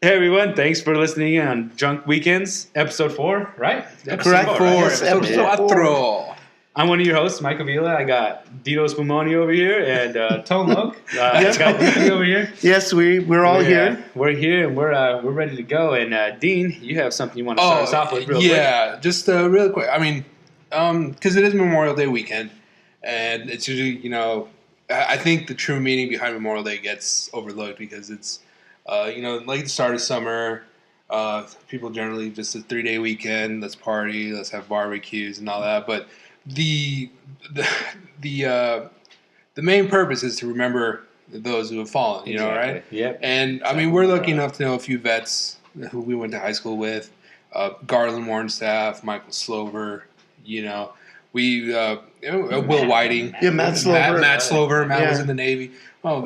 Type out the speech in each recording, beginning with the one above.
Hey everyone, thanks for listening in on Drunk Weekends, episode 4, right? Correct. Episode 4. Yes, Episode 4. I'm one of your hosts, Michael Vila. I got Dito Spumoni over here and Tom Loke. I got Dean over here. Yes, we're all here. We're here and we're ready to go. And Dean, you have something you want to start us off with real quick? Yeah, just real quick. I mean, because it is Memorial Day weekend, and it's usually, I think the true meaning behind Memorial Day gets overlooked because it's, like the start of summer. People generally just a 3-day weekend. Let's party. Let's have barbecues and all that. But the main purpose is to remember those who have fallen. You know, right? Yep. And I mean, we're lucky enough to know a few vets who we went to high school with. Garland Warnstaff, Michael Slover. We Will Whiting. Yeah, Matt Slover. Matt Slover. Matt was in the Navy. Oh,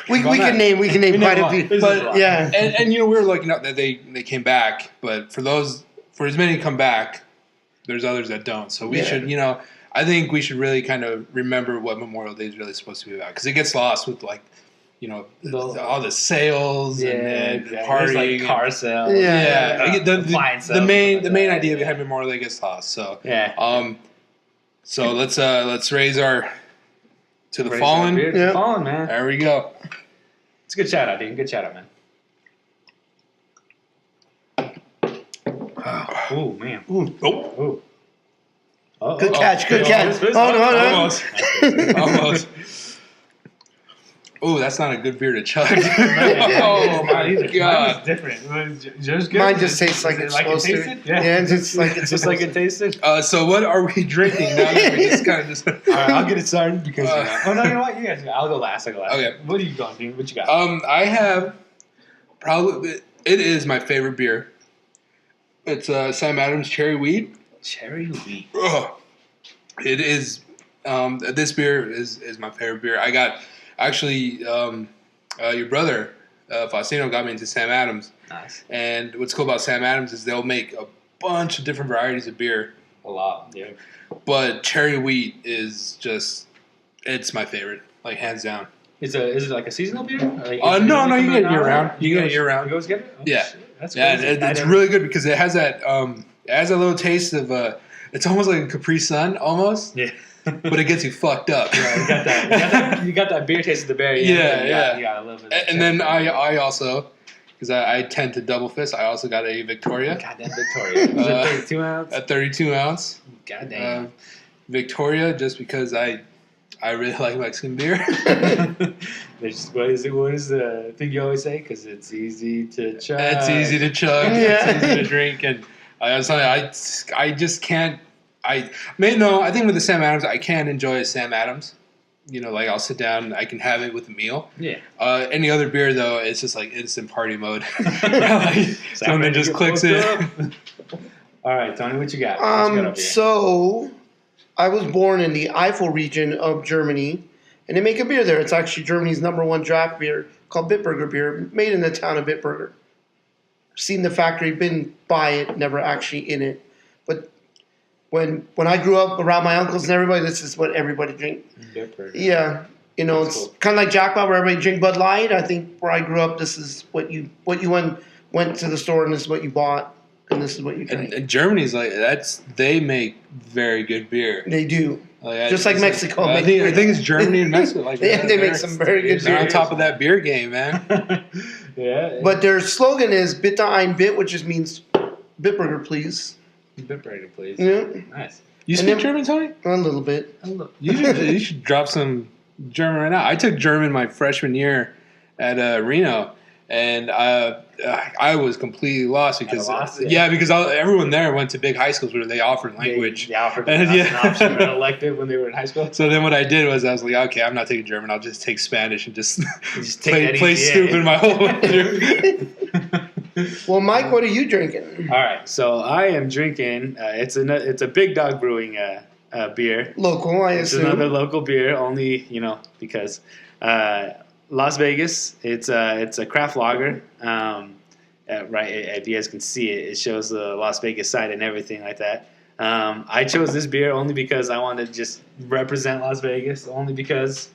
we can name quite a few. But yeah, and we were lucky enough that they came back. But for as many who come back, there's others that don't. So we should, I think we should really kind of remember what Memorial Day is really supposed to be about, because it gets lost with all the sales and partying, like car sales. The main idea behind Memorial Day gets lost. So so let's raise our to the fallen. Fallen, man. There we go. It's a good shout out, Dean. Good shout out, man. Oh man. Ooh. Good catch. Almost. Oh, that's not a good beer to chug. Oh my God. Mine different. Mine just tastes like it's supposed to. Yeah, just like it's just like it tasted. So what are we drinking now that we just kind of just? All right, I'll get it started because. Oh no, you know what? You guys, I'll go last. Okay. What are you going, Dean? What you got? I have probably it is my favorite beer. It's Sam Adams Cherry Wheat. Cherry Wheat. It is. This beer is my favorite beer. I got. Actually, your brother, Faustino, got me into Sam Adams. Nice. And what's cool about Sam Adams is they'll make a bunch of different varieties of beer. A lot, yeah. But Cherry Wheat is just, it's my favorite, like hands down. Is it like a seasonal beer? No, you get it year round. You get it year round. You guys get it? Oh, yeah. Shit. That's it's really good because it has that, little taste of, it's almost like a Capri Sun, almost. Yeah. But it gets you fucked up. Yeah, you got that beer taste at the very end. Yeah. You got a little bit. And then I also, because I tend to double fist, I also got a Victoria. Goddamn Victoria. Is it 32 ounce? A 32 ounce. Goddamn. Victoria, just because I really like Mexican beer. What is the thing you always say? Because it's easy to chug. It's easy to chug. It's easy to drink. And I just can't. I think with the Sam Adams, I can enjoy a Sam Adams. Like I'll sit down and I can have it with a meal. Yeah. Any other beer, though, it's just like instant party mode. Something just clicks it. All right, Tony, what you got? So I was born in the Eifel region of Germany, and they make a beer there. It's actually Germany's #1 draft beer called Bitburger beer, made in the town of Bitburger. Seen the factory, been by it, never actually in it. But when I grew up around my uncles and everybody, this is what everybody drink. Yeah, it's cool. Kind of like Jackpot, where everybody drink Bud Light. I think where I grew up, this is what you went to the store, and this is what you bought, and this is what you drink. And Germany's like they make very good beer. They do, just like Mexico. I think it's Germany and Mexico. They make some very good beer. They're on top of that beer game, man. Yeah. But their slogan is "Bitte ein Bit," which just means "Bitburger, please." Bitburger, please. Yeah. Nice. You speak German, Tony? A little bit. You should drop some German right now. I took German my freshman year at Reno, and I was completely lost because because everyone there went to big high schools where they offered language. They offered an option, an elective when they were in high school. So then what I did was I was like, okay, I'm not taking German. I'll just take Spanish and just play stupid my whole way through. Well, Mike, what are you drinking? All right, so I am drinking. It's a Big Dog Brewing beer. Local, I assume. It's another local beer, only because Las Vegas. It's a craft lager. Right, if you guys can see it, it shows the Las Vegas side and everything like that. I chose this beer only because I wanted to just represent Las Vegas. Only because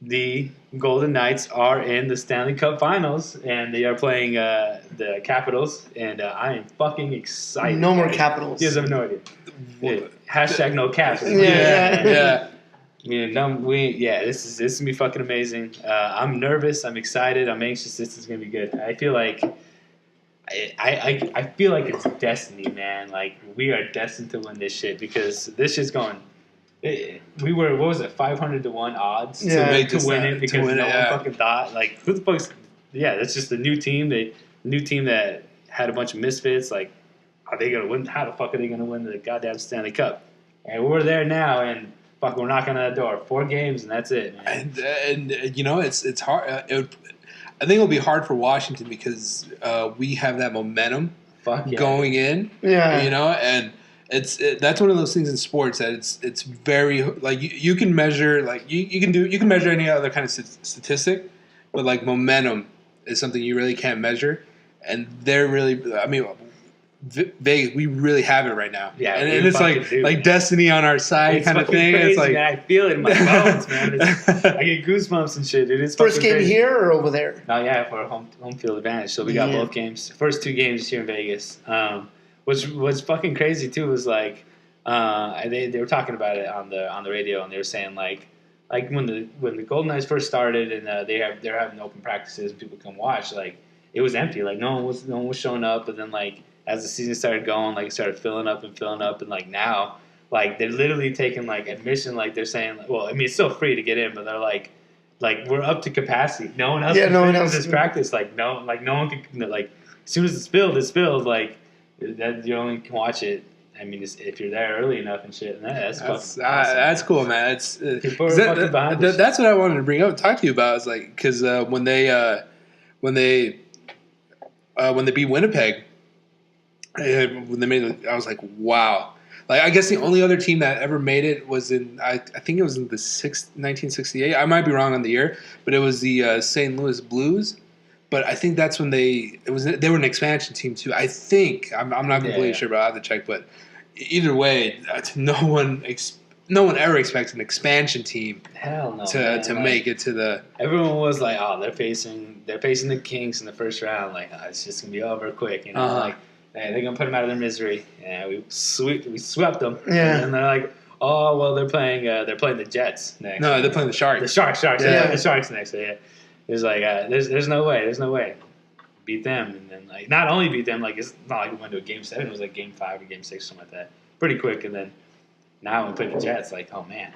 the Golden Knights are in the Stanley Cup Finals, and they are playing the Capitals, and I am fucking excited. No more guys. Capitals. You guys have no idea. Yeah. Hashtag no caps. Yeah. This is gonna be fucking amazing. I'm nervous. I'm excited. I'm anxious. This is gonna be good. I feel like I feel like it's destiny, man. Like we are destined to win this shit because this shit's going. We were, what was it, 500 to 1 odds to win it because no one fucking thought, like, who the fuck's, that's just the new team. The new team that had a bunch of misfits. Like, are they going to win? How the fuck are they going to win the goddamn Stanley Cup? And we're there now, and fuck, we're knocking on the door. 4 games, and that's it, man. And it's hard. I think it'll be hard for Washington because we have that momentum going in. Yeah. And that's one of those things in sports that it's very like you can measure like you can measure any other kind of statistic, but like momentum is something you really can't measure, and they're really Vegas, we really have it right now. Yeah, and it's like destiny on our side kind of thing. Crazy, it's like man. I feel it in my bones, man. I get goosebumps and shit, dude. It's first game crazy. here or over there? Oh yeah, for home field advantage. So we got both games. First 2 games here in Vegas. What's fucking crazy too was like they were talking about it on the radio, and they were saying like when the Golden Knights first started and they're having open practices and people come watch, like it was empty, like no one was showing up, but then like as the season started going, like it started filling up, and like now like they're literally taking like admission, like they're saying like, well, I mean it's still free to get in, but they're like we're up to capacity. No one else can finish this practice. Like no one can, like as soon as it's filled, like that you only can watch it. I mean, if you're there early enough and shit, and that's awesome. That's cool, man. That's what I wanted to bring up and talk to you about. Is like because when they beat Winnipeg, when they made it, I was like, wow. Like I guess the only other team that ever made it was in I think it was in the 1968. I might be wrong on the year, but it was the St. Louis Blues. But I think that's when they were an expansion team too. I think I'm not completely sure, but I will have to check. But either way, no one ever expects an expansion team to make it to the. Everyone was like, oh, they're facing the Kings in the first round. Like it's just gonna be over quick, you know. Like they're gonna put them out of their misery. Yeah, we swept them. Yeah, and they're like, oh well, they're playing the Jets next. No, they're playing the Sharks. The Sharks. Yeah, the Sharks next. So, yeah. There's like there's no way beat them, and then like not only beat them, like it's not like we went to a game 7, it was like game 5 or game 6, something like that, pretty quick. And then now when we play the Jets, like oh man,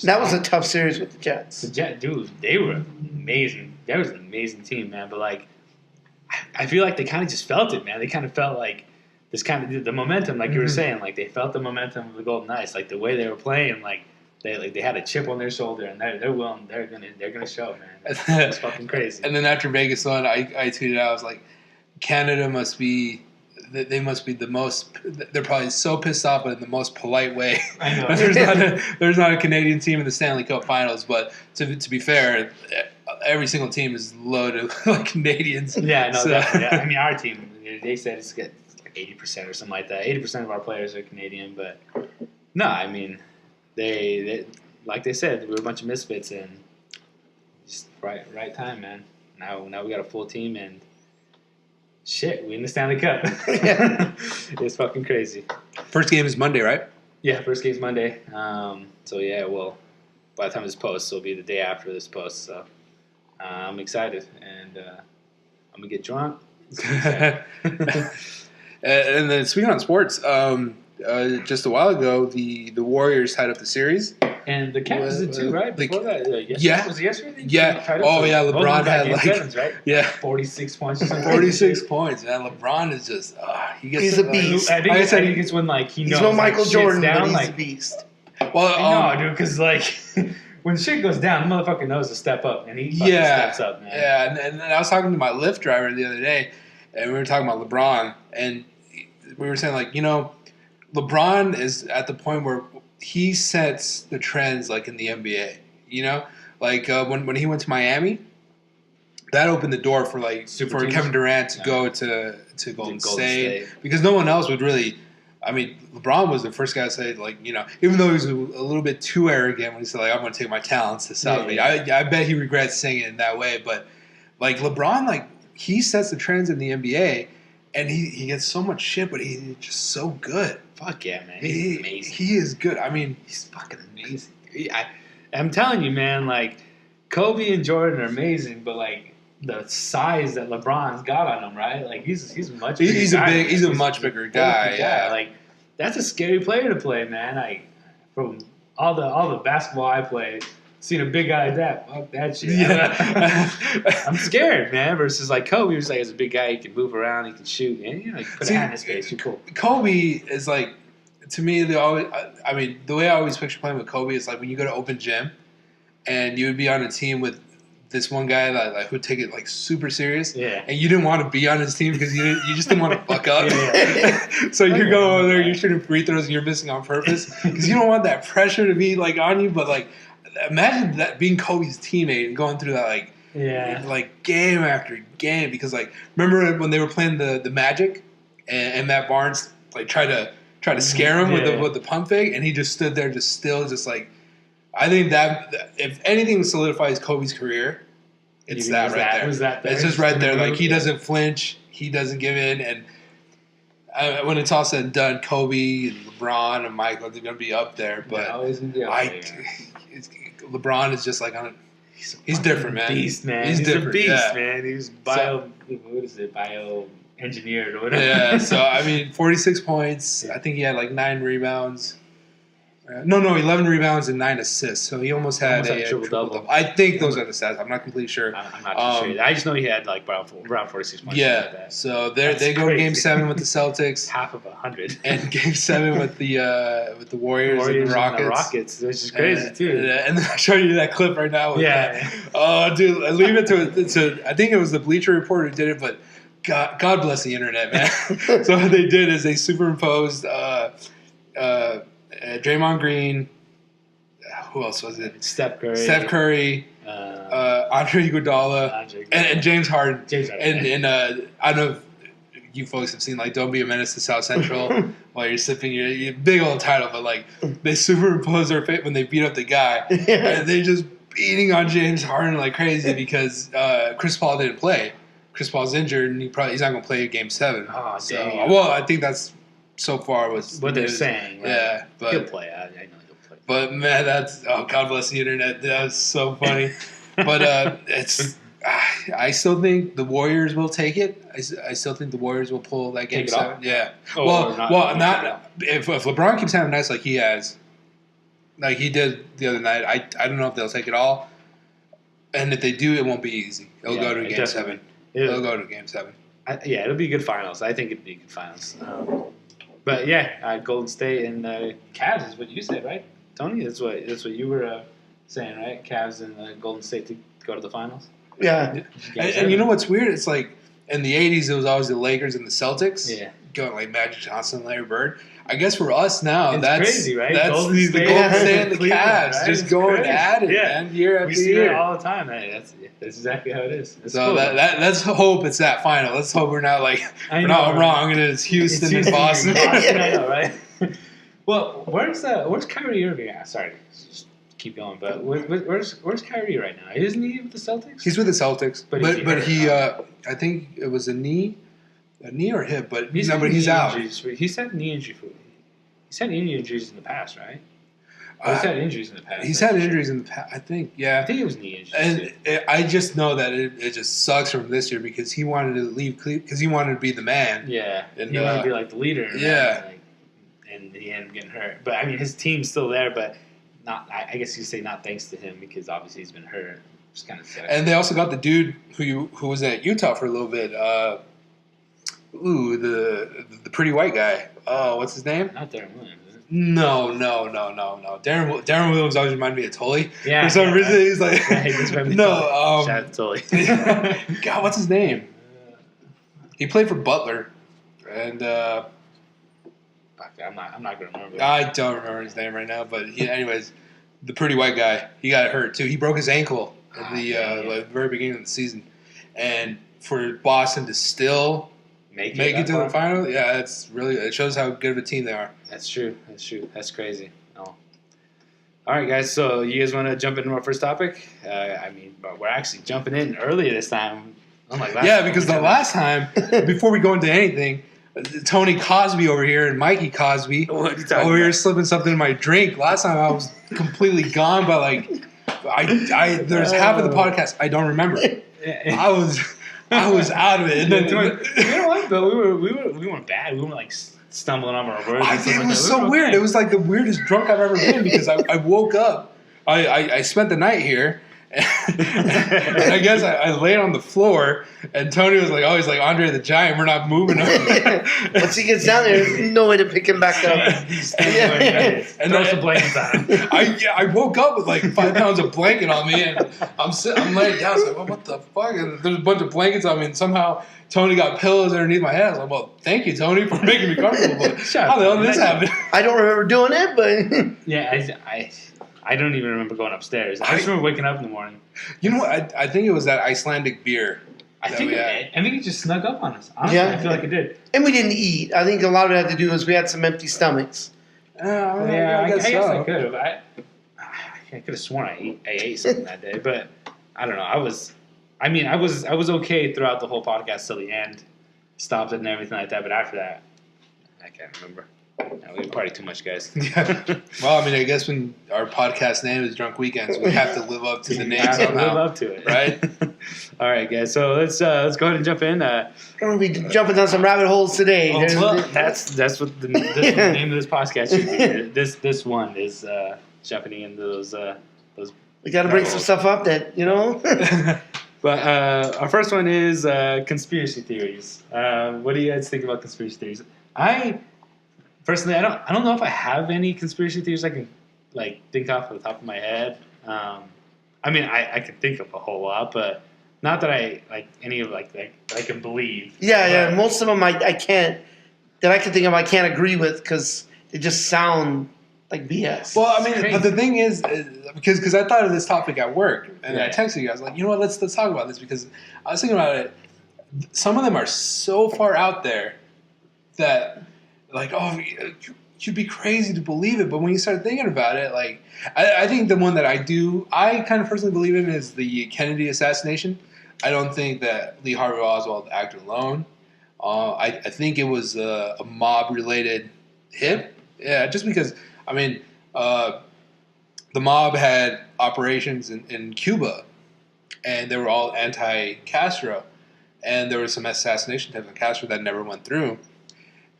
that was a tough series with the Jets. The Jets, dude, they were amazing. That was an amazing team, man. But like I feel like they kind of just felt it, man. They kind of felt like this kind of the momentum, like you were saying, like they felt the momentum of the Golden Knights, like the way they were playing, like. They had a chip on their shoulder, and they're willing. They're gonna show, man. It's fucking crazy. And then after Vegas won, I tweeted out, I was like, Canada must be the most. They're probably so pissed off, but in the most polite way. I know. there's not a Canadian team in the Stanley Cup Finals, but to be fair, every single team is loaded with like Canadians. Yeah, no, definitely. Yeah. I mean, our team. They said it's like 80% or something like that. 80% of our players are Canadian, but no, I mean. They like they said, we were a bunch of misfits, and just right time, man. Now we got a full team, and shit, we in the Stanley Cup. It's fucking crazy. First game is Monday, right? Yeah, first game's Monday. So yeah, well, by the time this posts, it'll be the day after this post. So I'm excited, and I'm gonna get drunk. And then speaking on sports. Just a while ago, the Warriors tied up the series. And the Cavs did too, right? Before that, was it yesterday? Yeah. Oh, yeah, LeBron had like... Sevens, right? Yeah. 46 points. 46 points, man. LeBron is just... he's a beast. I think it's when, like, he knows... He's no Michael Jordan, down, but he's like, a beast. Well, I know, dude, because, like... When shit goes down, the motherfucker knows to step up, and he fucking steps up, man. Yeah, and I was talking to my Lyft driver the other day, and we were talking about LeBron, and we were saying, like, you know... LeBron is at the point where he sets the trends like in the NBA, you know, like when he went to Miami, that opened the door for like Kevin Durant to go to Golden State because no one else would really I mean, LeBron was the first guy to say, like, you know, even though he was a little bit too arrogant when he said, like, I'm going to take my talents to South. Yeah. I bet he regrets saying it in that way. But, like, LeBron, like, he sets the trends in the NBA, and he gets so much shit, but he's just so good. Fuck yeah, man. He's amazing. He is good. I mean, He's fucking amazing. I'm telling you, man, like, Kobe and Jordan are amazing, but, like, the size that LeBron's got on him, right? Like, he's much bigger. he's a much bigger guy. Yeah. Like, that's a scary player to play, man. Like, from all the basketball I played, seeing a big guy like that, fuck that shit. Yeah. I'm scared, man. Versus like Kobe, was like as a big guy, he can move around, he can shoot, and you know, put a hand in his face. You're cool. Kobe is like, to me, the way I always picture playing with Kobe is like when you go to open gym, and you would be on a team with this one guy that like would take it like super serious, Yeah. and you didn't want to be on his team because you just didn't want to fuck up. Yeah. So you're going over there, you're shooting free throws, and you're missing on purpose because you don't want that pressure to be like on you. But like, imagine that being Kobe's teammate and going through that like game after game. Because like, remember when they were playing the Magic and Matt Barnes like tried to scare him with the pump fake, and he just stood there just like. I think that if anything solidifies Kobe's career, it's that right there. Was that there? It's just right there. Like, he doesn't flinch. He doesn't give in. And when it's all said and done, Kobe and LeBron and Michael, they're going to be up there. But LeBron is just like on – he's different, man. Beast, man. He's different. A beast, yeah. man. He's bio-engineered or whatever. Yeah, so, I mean, 46 points. I think he had like 9 rebounds. No, 11 rebounds and 9 assists. So he almost had a triple-double. I think those are the stats. I'm not completely sure. I'm not too sure. I just know he had like around 46 points. Yeah. Like that. So they go to Game 7 with the Celtics. Half of 100. And Game 7 with the Warriors and the Rockets. And the Rockets, which is crazy too. And then I'll show you that clip right now. Oh, dude, I leave it to I think it was the Bleacher Report who did it, but God bless the internet, man. So what they did is they superimposed Draymond Green. Who else was it? Steph Curry. Andre Iguodala. And James Harden. And I don't know if you folks have seen like Don't Be a Menace to South Central while you're sipping your big old title, but like they superimpose their face when they beat up the guy. And they just beating on James Harden like crazy because Chris Paul didn't play. Chris Paul's injured and he's not going to play Game 7. Oh, so, well, I think that's so far was what they're saying. Right? Yeah, but he'll play. I know he'll play. But man, God bless the internet. That was so funny. But I still think the Warriors will take it. I still think the Warriors will pull that Game 7. Yeah. Not if LeBron keeps having nights like he has, like he did the other night. I don't know if they'll take it all. And if they do, it won't be easy. It'll go to Game 7. It'll go to Game 7. It'll be good finals. I think it'll be good finals. But yeah, Golden State and Cavs is what you said, right, Tony? That's what you were saying, right? Cavs and Golden State to go to the finals. Yeah. And you know what's weird? It's like in the '80s, it was always the Lakers and the Celtics. Yeah. Going like Magic Johnson, Larry Bird. I guess for us now, it's that's crazy, right? That's Golden the State Golden State and the Cavs right? just going at it, man, year after year. We see that all the time. Hey, that's exactly how it is. It's so cool. let's hope it's that final. Let's hope we're not not wrong and it's Houston and Boston. I know, right? Well, where's Kyrie Irving at? Sorry, just keep going. But where's Kyrie right now? Isn't he with the Celtics? He's with the Celtics, but he I think it was a knee or hip, but he's out. He's had knee injury. He's had knee injuries in the past, right? He's had injuries in the past. He's had injuries in the past, I think. Yeah, I think it was knee injuries. And I just know that it just sucks from this year because he wanted to leave because he wanted to be the man. Yeah, and he wanted to be like the leader. Yeah, and he ended up getting hurt. But I mean, his team's still there, but not. I guess you say not thanks to him because obviously he's been hurt. Just kind of sucks. And they also got the dude who was at Utah for a little bit. The pretty white guy. Oh, what's his name? Not Darren Williams, is it? No. Darren Williams always reminded me of Tully. Yeah. For some reason, he's like, no. Shout out to Tully. God, what's his name? He played for Butler, and I'm not gonna remember. I don't remember his name right now, but anyways, the pretty white guy, he got hurt too. He broke his ankle at the very beginning of the season, and for Boston to still make it to the final. Yeah, it shows how good of a team they are. That's true. That's crazy. Oh. All right, guys. So you guys want to jump into our first topic? We're actually jumping in early this time. Unlike last time. Because the last time, before we go into anything, Tony Cosby over here and Mikey Cosby what are you talking over here about? slipping something in my drink. Last time I was completely gone, but there's half of the podcast I don't remember. I was out of it. And then you know what? But we weren't bad. We weren't like stumbling on our words. It was so weird. It was like the weirdest drunk I've ever been because I woke up. I spent the night here. And I guess I laid on the floor, and Tony was like, "Oh, he's like Andre the Giant. We're not moving him." Once he gets down there, there's no way to pick him back up. And throw some blankets on him. I woke up with like 5 pounds of blanket on me, and I'm laying down. I was like, well, "What the fuck?" And there's a bunch of blankets on me, and somehow Tony got pillows underneath my head. I was like, "Well, thank you, Tony, for making me comfortable." But how the hell did this happen? I don't remember doing it, but Yeah, I don't even remember going upstairs. I just remember waking up in the morning. You know what? I think it was that Icelandic beer. I think it just snuck up on us. Honestly, Yeah. I feel like it did. and we didn't eat. I think a lot of it had to do is we had some empty stomachs. I guess so. I could have. I could have sworn I ate something that day, but I don't know. I was okay throughout the whole podcast till the end. Stopped it and everything like that, but after that, I can't remember. No, we party too much, guys. Yeah. Well, I guess when our podcast name is Drunk Weekends, we have to live up to the name somehow. Live up to it, right? All right, guys. So let's go ahead and jump in. We're gonna be jumping down some rabbit holes today. That's what the name of this podcast should be. This one is jumping into those. We got to bring some stuff up that But our first one is conspiracy theories. What do you guys think about conspiracy theories? Personally, I don't know if I have any conspiracy theories I can think off the top of my head. I can think of a whole lot, but not that I any of that I can believe. Yeah. Most of them I can't. That I can think of, I can't agree with because they just sound like BS. Well, but the thing is, because I thought of this topic at work, and I texted you guys like, you know what, let's talk about this because I was thinking about it. Some of them are so far out there that. You'd be crazy to believe it, but when you start thinking about it, I think the one that I kind of personally believe in is the Kennedy assassination. I don't think that Lee Harvey Oswald acted alone. I think it was a mob-related hit. Yeah, just because, the mob had operations in Cuba, and they were all anti-Castro, and there was some assassination attempts on Castro that never went through.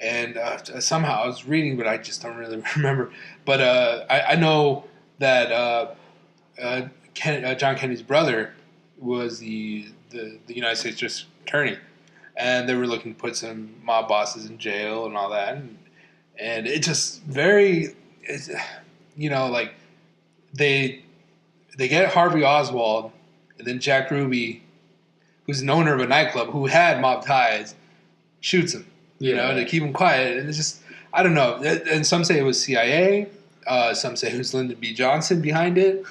And somehow I was reading, but I just don't really remember. But I know that John Kennedy's brother was the United States District Attorney, and they were looking to put some mob bosses in jail and all that. And it just they get Harvey Oswald, and then Jack Ruby, who's an owner of a nightclub who had mob ties, shoots him. To keep him quiet. And it's just, I don't know. And some say it was CIA. Some say it was Lyndon B. Johnson behind it.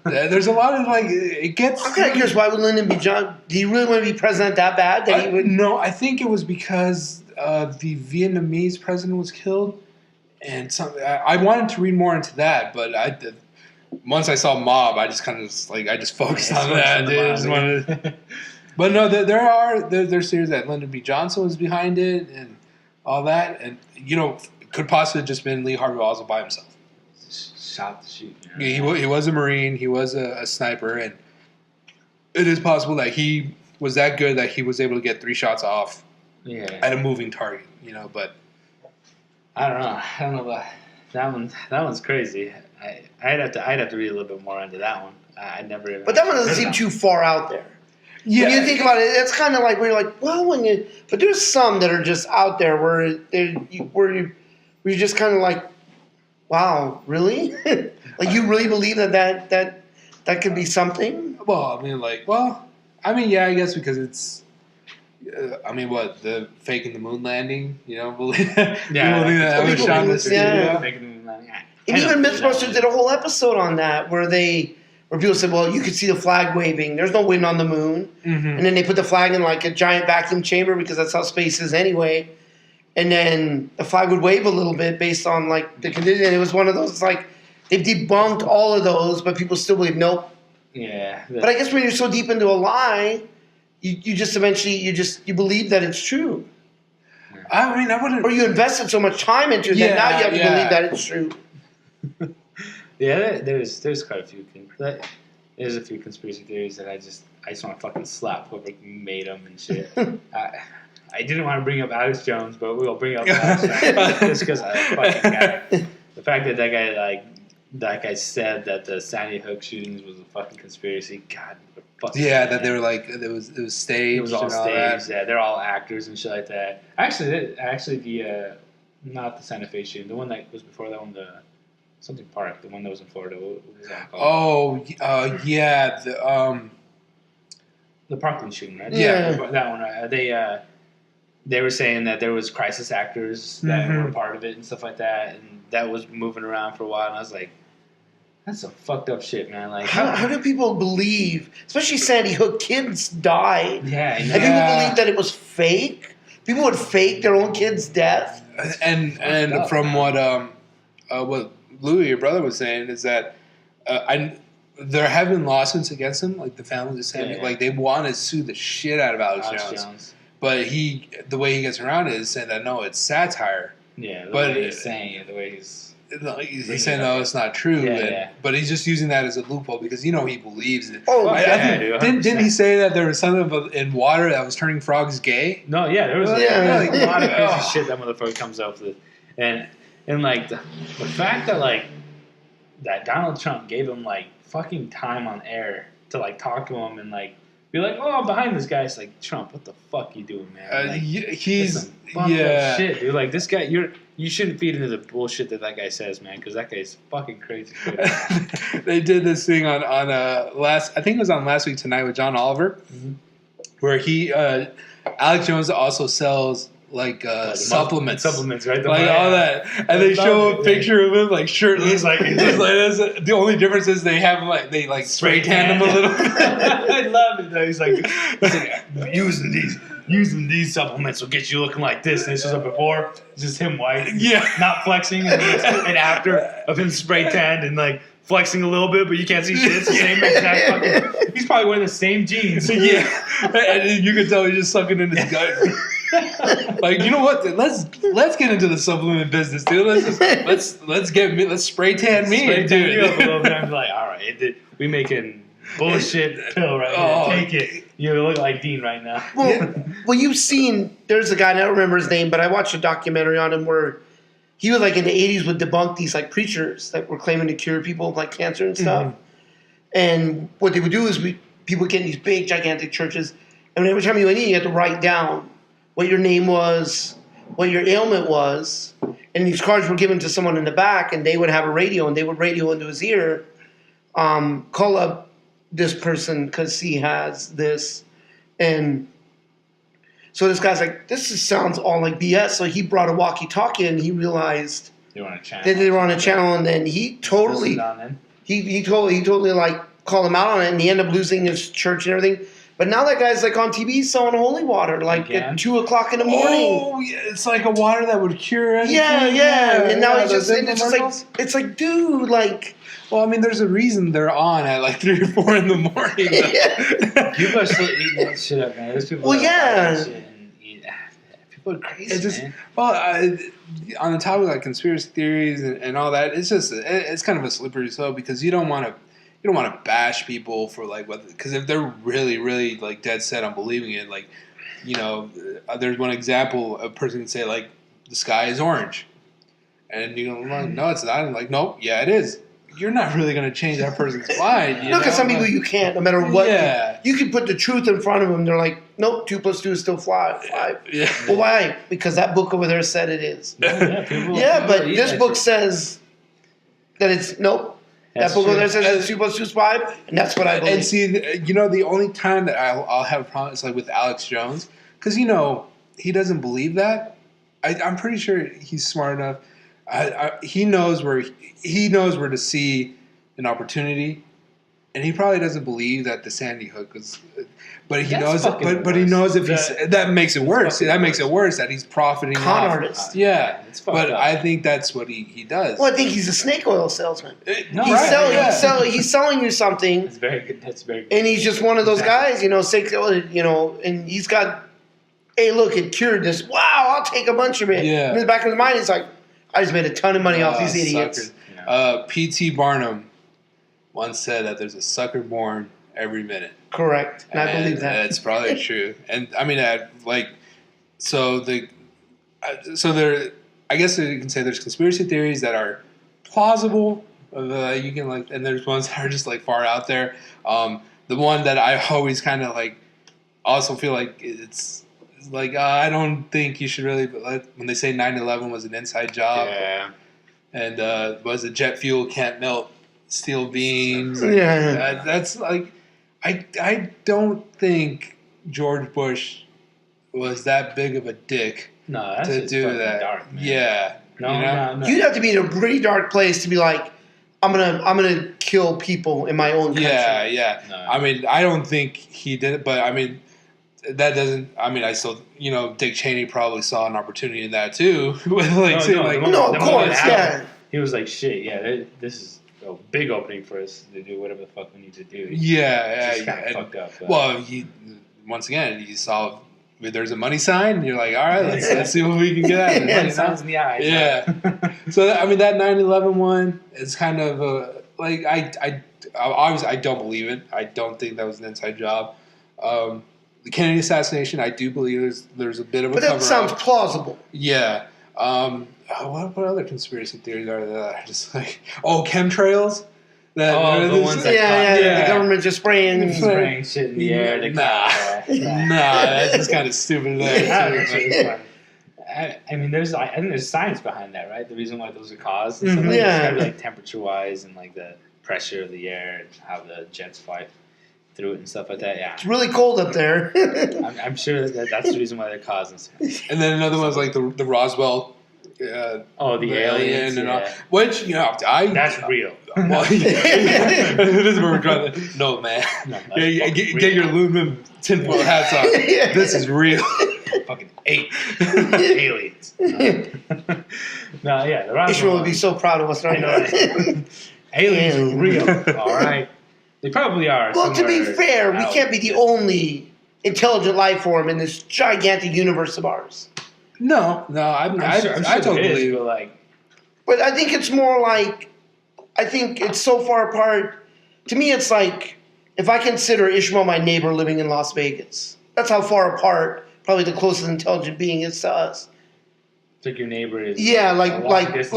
There's a lot of, it gets... I'm kind of curious, why would Lyndon B. Johnson... Do you really want to be president that bad? No, I think it was because the Vietnamese president was killed. And I wanted to read more into that, but once I saw Mob, I just kind of, I just focused on that. Dude. But no, there's theories that Lyndon B. Johnson was behind it and all that, and could possibly just been Lee Harvey Oswald by himself. Shot to shoot. He was a Marine. He was a sniper, and it is possible that he was that good that he was able to get 3 shots off at a moving target. But I don't know about that one. That one's crazy. I'd have to read a little bit more into that one. I never even. But that one doesn't seem too far out there. Yeah. When you think about it, it's kind of like where you're like, well, but there's some that are just out there where you're just kind of like, wow, really? You really believe that could be something? Well, I guess because it's, the faking the moon landing, believe that was shot in the studio. Yeah. And even Mythbusters did a whole episode on that where they where people said, well, you could see the flag waving. There's no wind on the moon. And then they put the flag in like a giant vacuum chamber because that's how space is anyway. And then the flag would wave a little bit based on like the condition. And it was one of those like they've debunked all of those, but people still believe nope. Yeah. But I guess when you're so deep into a lie, you just eventually you believe that it's true. I mean, I wouldn't. Or you invested so much time into it that now you have to believe that it's true. Yeah, there's quite a few. There's a few conspiracy theories that I just want to fucking slap whoever made them and shit. I didn't want to bring up Alex Jones, but we'll bring up Alex Jones just because I fucking guy. The fact that that guy said that the Sandy Hook shootings was a fucking conspiracy. God, that they were like it was staged. It was all and all staged. that. Yeah, they're all actors and shit like that. Actually, the not the Santa Fe shooting, the one that was before that one, the something park, the one that was in Florida. What was that called? Yeah, the Parkland shooting, right? Yeah. That one. They were saying that there was crisis actors that were part of it and stuff like that, and that was moving around for a while. And I was like, that's some fucked up shit, man. Like, how do people believe, especially Sandy Hook, kids died? Yeah, and people believe that it was fake. People would fake their own kid's death. And from what Louis, your brother, was saying is that there have been lawsuits against him, like the family is saying, like they want to sue the shit out of Alex Jones. But the way he gets around it is saying that no, it's satire. Yeah, the way he's saying it, the way he's saying no, it's not true. But he's just using that as a loophole because he believes it. Oh, didn't he say that there was something in water that was turning frogs gay? No, yeah, there was like a lot of crazy shit that motherfucker comes up with, and like the fact that like that Donald Trump gave him like fucking time on air to like talk to him and like. Be like, oh, I'm behind this guy. It's like, Trump, what the fuck you doing, man? Like, he's some fucked up shit, dude. Like this guy, you shouldn't feed into the bullshit that guy says, man, because that guy's fucking crazy. They did this thing on last, I think it was on Last Week Tonight with John Oliver, where Alex Jones also sells like supplements, right? Like all that, and they show a picture of him like shirtless, like the only difference is they have him like they spray tan him a little. I love it though. He's like using these supplements will get you looking like this, and this was a before. It's just him white, not flexing, and an after of him spray tanned and like flexing a little bit, but you can't see shit. It's the same exact fucking. He's probably wearing the same jeans. And you can tell he's just sucking in his gut. Like, you know what? Let's get into the supplement business, dude. Let's spray tan me, dude. You up a little bit. I'm like, all right, we making bullshit pill right here. Take it. You look like Dean right now. Well, you've seen. There's a guy, I don't remember his name, but I watched a documentary on him where he was like in the 80s would debunk these like preachers that were claiming to cure people of like cancer and stuff. And what they would do is people would get in these big gigantic churches, and every time you went in, you had to write down what your name was, what your ailment was, and these cards were given to someone in the back, and they would have a radio, and they would radio into his ear, call up this person because he has this, and so this guy's like, this sounds all like BS. So he brought a walkie-talkie, and he realized they were on a channel. That they were on a channel, and then he totally like called him out on it, and he ended up losing his church and everything. But now that guy's like on TV selling holy water, like at 2:00 in the morning. Oh, yeah, it's like a water that would cure anything. Yeah. And now it's like, dude, like. Well, I mean, there's a reason they're on at like 3 or 4 in the morning. People are still eating that shit up, man. There's people. Well, that shit and eat. People are crazy, man. Well, on the topic of like conspiracy theories and all that, it's kind of a slippery slope because you don't want to bash people for like what, because if they're really, really like dead set on believing it, like, you know, there's one example, a person can say like the sky is orange, and you go, no, it's not. And like, nope, yeah, it is. You're not really going to change that person's mind. Look, at some people you can't, no matter what. Yeah. You can put the truth in front of them. They're like, nope, 2 + 2 is still 5. Yeah. Well, why? Because that book over there said it is. But this book says that it's nope. That book over there says 2 + 2 is 5, and that's what I believe. And see, you know, the only time that I'll have a problem is like with Alex Jones, because, you know, he doesn't believe that. I'm pretty sure he's smart enough. He knows where to see an opportunity and he probably doesn't believe that the Sandy Hook was. But he That's knows, fucking but he worse. knows if that makes it worse. That makes it worse that he's profiting Con off. artist. Yeah, It's fucked but up. I think that's what he does. Well, I think he's a snake oil salesman. No, He's right, selling, yeah. he's selling you something, That's very good. That's very good. and he's just one of those Exactly. guys, and he's got, hey, look, it cured this. Wow, I'll take a bunch of it. Yeah. In the back of his mind, he's like, I just made a ton of money off these idiots. Suckers. Yeah. P.T. Barnum once said that there's a sucker born every minute. Correct, and I believe that. It's probably true. And I mean, there. I guess you can say there's conspiracy theories that are plausible. You can and there's ones that are just far out there. The one that I always kind of also feel like it's I don't think you should really. When they say 9/11 was an inside job, Yeah. and was it jet fuel can't melt steel beams? Yeah. That's I don't think George Bush was that big of a dick No, that's to just do fucking that. dark, man. Yeah, No. You'd have to be in a pretty dark place to be like, I'm gonna kill people in my own country. Yeah. No. I mean, I don't think he did it, but I mean, that doesn't. I mean, I still, Dick Cheney probably saw an opportunity in that too. With No, of the moment course, it happened, yeah. He was like, "Shit, yeah, this is a big opening for us to do whatever the fuck we need to do." yeah, It's kind of and- fucked up. But Well, once again, you saw there's a money sign. You're like, all right, let's see what we can get at. yeah, it sounds in the eyes. Yeah. So I mean, that 9/11 one is kind of I obviously I don't believe it. I don't think that was an inside job. The Kennedy assassination, I do believe there's a bit of a But that cover sounds up. plausible. Yeah. What other conspiracy theories are there? That are just chemtrails. The ones that Yeah, the government just spraying. spraying shit in the air. To Nah, that's just kind of stupid. I mean, I think there's science behind that, right? The reason why those are caused. And stuff like Yeah. It's gotta be like temperature-wise and the pressure of the air and how the jets fly through it and stuff like that. Yeah, It's really cold up there. I'm sure that's the reason why they're causing stuff. And then another one was the Roswell. The aliens, and all, yeah. which That's real. Well, this is where we're trying to. No, man. No, that's Get your aluminum tinfoil hats on. Yeah. This is real. fucking aliens. No, yeah, the Roswell Israel would be one. so proud of us right now. Aliens are real. All right, they probably are. Well, to be somewhere fair, we out. can't be the only intelligent life form in this gigantic universe of ours. No, I totally it is, believe. but But I think it's more like, I think it's so far apart. To me, it's like, if I consider Ishmael my neighbor living in Las Vegas, that's how far apart probably the closest intelligent being is to us. it's like your neighbor is. Yeah, a long distance.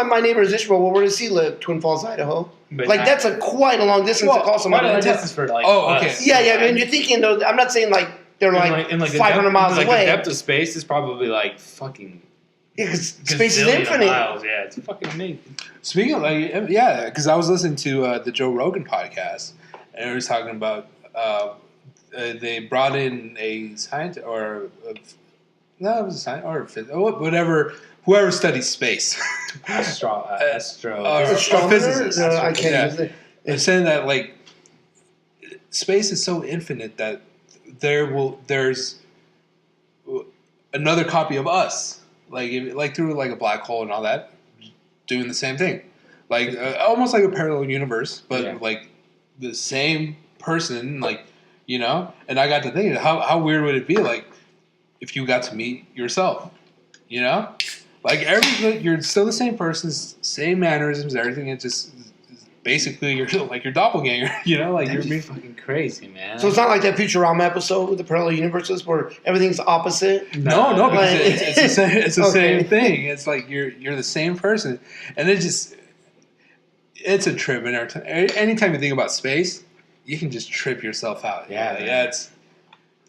my neighbor is Ishmael. Well, where does he live? Twin Falls, Idaho. But That's a quite a long distance to call somebody. Quite a to tell- distance for okay. us. Yeah, I mean, you're thinking though. I'm not saying they're in the 500 depth, miles in away. The depth of space is probably fucking. Yeah, because space is gazillion infinite. Miles. Yeah, it's fucking amazing. Speaking of because I was listening to the Joe Rogan podcast, and it was talking about they brought in a scientist whatever, whoever studies space. Astronomer? Physicist. I can't Yeah. use it. They're saying that space is so infinite that there's another copy of us, through a black hole and all that, doing the same thing, almost like a parallel universe, but Yeah. the same person, And I got to thinking, how weird would it be, if you got to meet yourself, everything, you're still the same person, same mannerisms, everything. It's just basically you're your doppelganger, That'd be fucking crazy, man. So it's not like that Futurama episode with the parallel universes where everything's opposite. No, because Like- it's the same. It's the Okay. same thing. It's like you're the same person, and it's a trip. And anytime you think about space, you can just trip yourself out. Yeah, man. That's.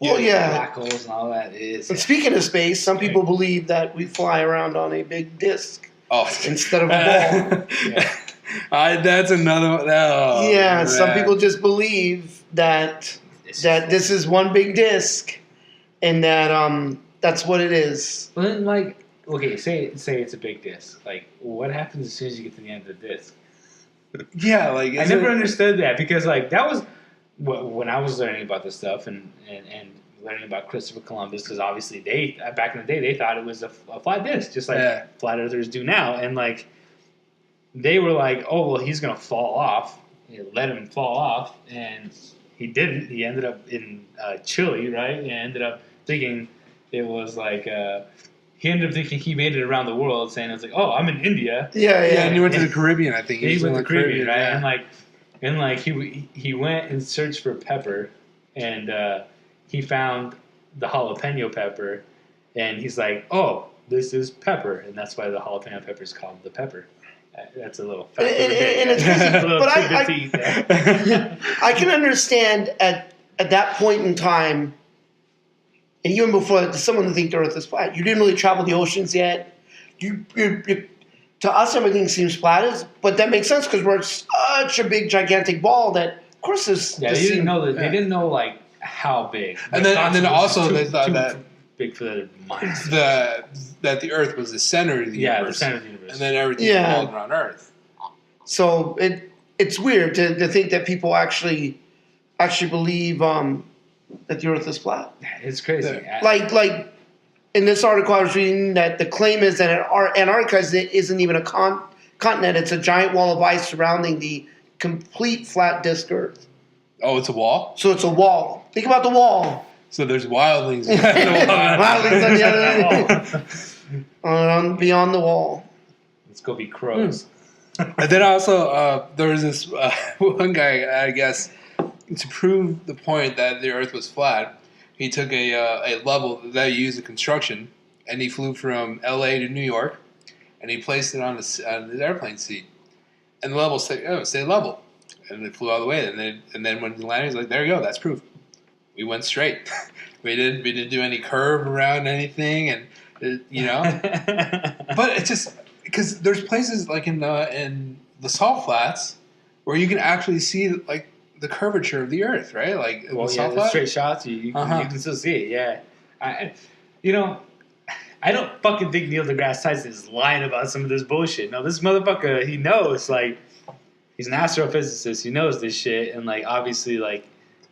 Well, yeah. Black holes and all that is. And speaking of space, some people believe that we fly around on a big disc Oh, instead of a ball. Yeah. That's another one. Oh, Yeah, some man. people just believe that this is one big disc, and that that's what it is. Well, then, okay, say it's a big disc. What happens as soon as you get to the end of the disc? Yeah, like I never understood that because like that was when I was learning about this stuff and learning about Christopher Columbus because obviously they back in the day they thought it was a flat disc just like flat earthers do now and like they were like oh well he's gonna fall off let him fall off and he didn't he ended up in Chile right and ended up thinking it was like he ended up thinking he made it around the world saying it's like oh I'm in India Yeah, and he went to the Caribbean I think he went to the Caribbean right yeah. and like he went and searched for pepper and he found the jalapeno pepper and he's like oh this is pepper and that's why the jalapeno pepper is called the pepper. That's a little fact and it's crazy, but I can understand at that point in time and even before someone to think the earth is flat you didn't really travel the oceans yet you to us everything seems flat but that makes sense because we're such a big gigantic ball that of course this they didn't know that they didn't know like how big and then also they thought that big for their minds that the earth was the center of the universe the center of the universe and then everything revolved around earth so it's weird to think that people actually believe that the earth is flat. It's crazy like in this article I was reading that the claim is that Antarctica isn't even a continent. It's a giant wall of ice surrounding the complete flat disk Earth. Oh, it's a wall? So it's a wall. Think about the wall. So there's wildlings. Wildlings on the other end. Beyond the wall. Let's go be crows. And then also there was this one guy, I guess, to prove the point that the Earth was flat, he took a level that he used in construction, and he flew from L.A. to New York, and he placed it on his airplane seat, and the level stayed level, and it flew all the way. And then when he landed, he's like, "There you go, that's proof. We went straight. we didn't do any curve around anything, and But it's just because there's places like in the salt flats where you can actually see like the curvature of the Earth, right? Like the straight shots, you can still see it. Yeah, I don't fucking think Neil deGrasse Tyson is lying about some of this bullshit. No, this motherfucker, he knows. Like, he's an astrophysicist. He knows this shit, and like obviously, like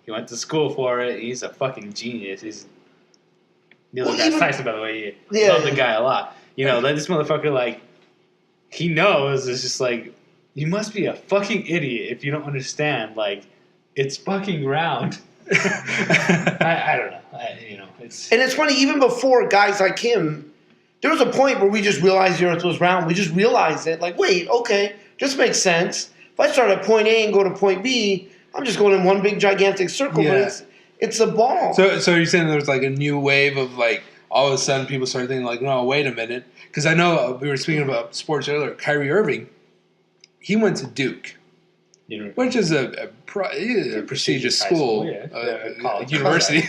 he went to school for it. He's a fucking genius. He's Neil deGrasse Tyson, by the way. Love the guy a lot. Like this motherfucker, like he knows. It's just like you must be a fucking idiot if you don't understand. Like. It's fucking round. I don't know. And it's funny, even before guys like him, there was a point where we just realized the Earth was round. We just realized it. Like, wait, okay, this makes sense. If I start at point A and go to point B, I'm just going in one big gigantic circle. Yeah. But it's a ball. So you're saying there's like a new wave of like all of a sudden people started thinking like, no, wait a minute, because I know we were speaking about sports earlier. Kyrie Irving, he went to Duke. Which is a prestigious school, university,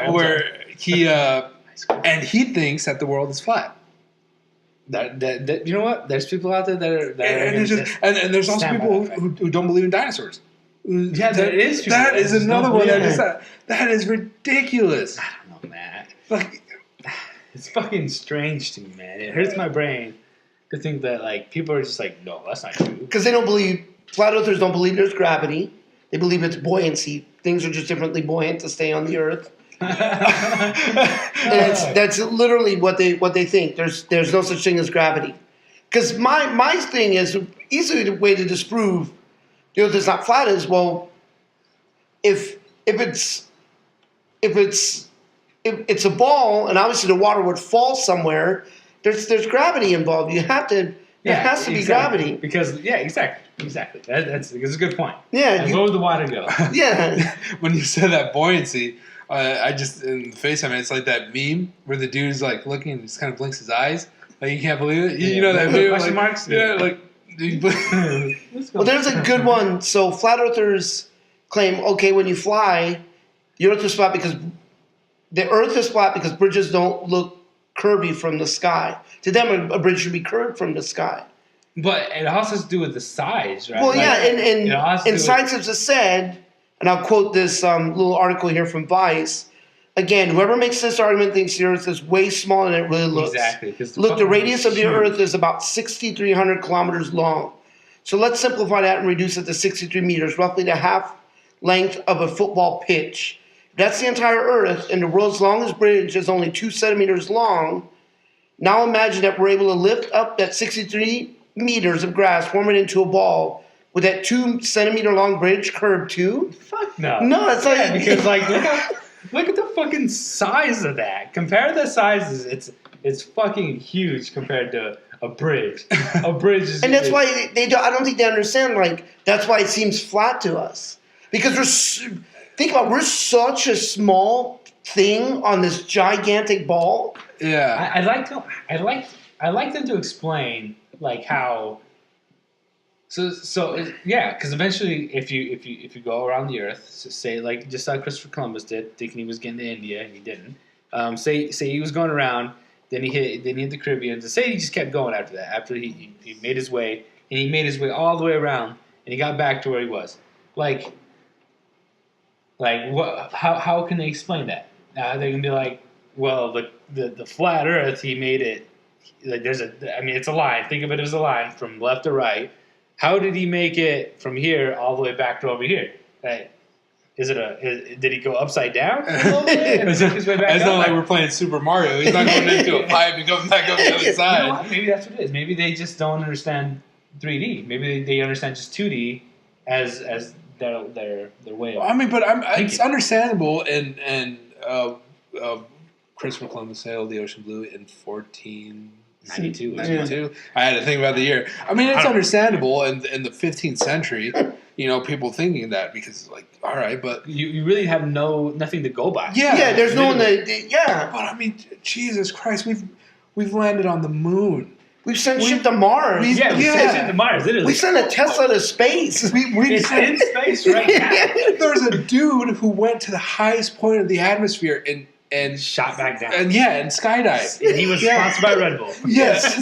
where he and he thinks that the world is flat. That you know what? There's people out there that and there's also people who don't believe in dinosaurs. Yeah, there is. That is another one. That is ridiculous. I don't know, man. Like, it's fucking strange to me, man. It hurts my brain to think that like people are just like, no, that's not true. Because they don't believe. Flat earthers don't believe there's gravity. They believe it's buoyancy. Things are just differently buoyant to stay on the Earth. That's literally what they think. There's no such thing as gravity. Because my thing is easily the way to disprove the Earth is not flat is well, if it's a ball and obviously the water would fall somewhere. There's gravity involved. You have to. There has to be gravity. Because exactly. That's a good point. Yeah. Where would the water go? Yeah. When you said that buoyancy, I just in the FaceTime, it's like that meme where the dude's like looking and just kind of blinks his eyes, like you can't believe it. You know that meme? Question marks? Yeah, like. Well, there's a good one. So flat earthers claim, okay, when you fly, the Earth is flat because bridges don't look curvy from the sky. To them, a bridge should be curved from the sky. But it also has to do with the size, right? Well, and scientists have said, and I'll quote this little article here from Vice. Again, whoever makes this argument thinks the Earth is way smaller than it really looks. Exactly. Look, the radius of the Earth is about 6,300 kilometers long. So let's simplify that and reduce it to 63 meters, roughly the half length of a football pitch. That's the entire Earth, and the world's longest bridge is only 2 centimeters long. Now imagine that we're able to lift up that 63 meters of grass, form it into a ball. Would that 2 centimeter long bridge curve too? Fuck no. No, it's like Because like look at the fucking size of that. Compare the sizes. It's fucking huge compared to a bridge. A bridge is, and that's why they don't, I don't think they understand. Like that's why it seems flat to us because we're such a small thing on this gigantic ball. Yeah. I'd like them to explain like how. So yeah, because eventually, if you go around the Earth, so say like just like Christopher Columbus did, thinking he was getting to India, and he didn't. Say he was going around, then he hit the Caribbean. To say he just kept going after that, after he made his way, and he made his way all the way around, and he got back to where he was. Like what? How can they explain that? They can be like, well, the flat Earth, he made it. Like it's a line. Think of it as a line from left to right. How did he make it from here all the way back to over here? Did he go upside down a little bit and make his way back It's up? not like we're playing Super Mario. He's not going into a pipe and going back up the other side. You know what? Maybe that's what it is. Maybe they just don't understand 3D. Maybe they understand just 2D as their way of. I mean, but it's understandable. And Christopher Columbus sailed the ocean blue in 1492. I had to think about the year. I mean, it's understandable in the 15th century. People thinking that because, like, all right, but you really have nothing to go by. Yeah, there's no one that. Yeah, but I mean, Jesus Christ, we've landed on the moon. We've sent ship to Mars. We sent ship to Mars. We sent a Tesla to space. It's in space right now. There's a dude who went to the highest point of the atmosphere and shot back down. And skydived. And he was sponsored by Red Bull. Yes.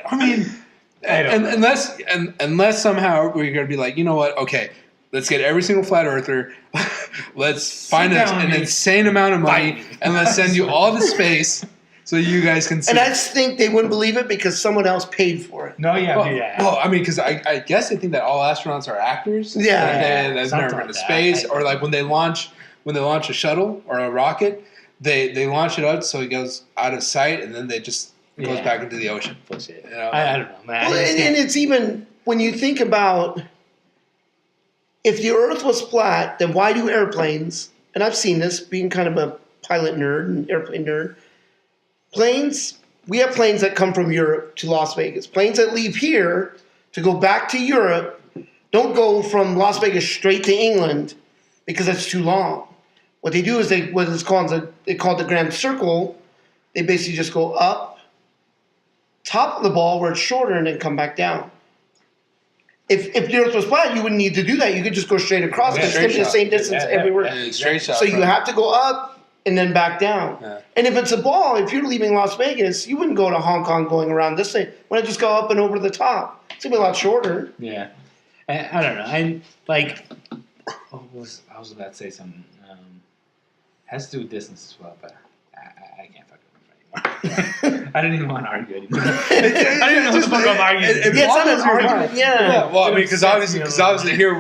I mean, unless somehow we're gonna be like, you know what? Okay, let's get every single flat earther. Let's find an insane amount of money and let's send you all to space so you guys can see. And I just think they wouldn't believe it because someone else paid for it. No, yeah. Well, I mean, because I guess they think that all astronauts are actors. Yeah. They've never been to space, or like when they launch a shuttle or a rocket, they launch it out so it goes out of sight, and then they just goes back into the ocean. Bullshit. I don't know, man. Well, and it's even when you think about if the Earth was flat, then why do airplanes? And I've seen this, being kind of a pilot nerd and airplane nerd. We have planes that come from Europe to Las Vegas. Planes that leave here to go back to Europe don't go from Las Vegas straight to England because that's too long. What they do is they call the Grand Circle. They basically just go up, top of the ball where it's shorter, and then come back down. If the Earth was flat, you wouldn't need to do that. You could just go straight across. It's going to be the same distance everywhere. Straight shot. So you have to go up and then back down. Yeah. And if it's a ball, if you're leaving Las Vegas, you wouldn't go to Hong Kong going around this thing. Why not just go up and over the top? It's going to be a lot shorter. Yeah. I don't know. I was about to say something. Has to do with distance as well, but I can't fucking remember anymore. I didn't even want to argue anymore. I didn't even know what the fuck I'm arguing. It's not an argument. Yeah. Well, I mean, because obviously here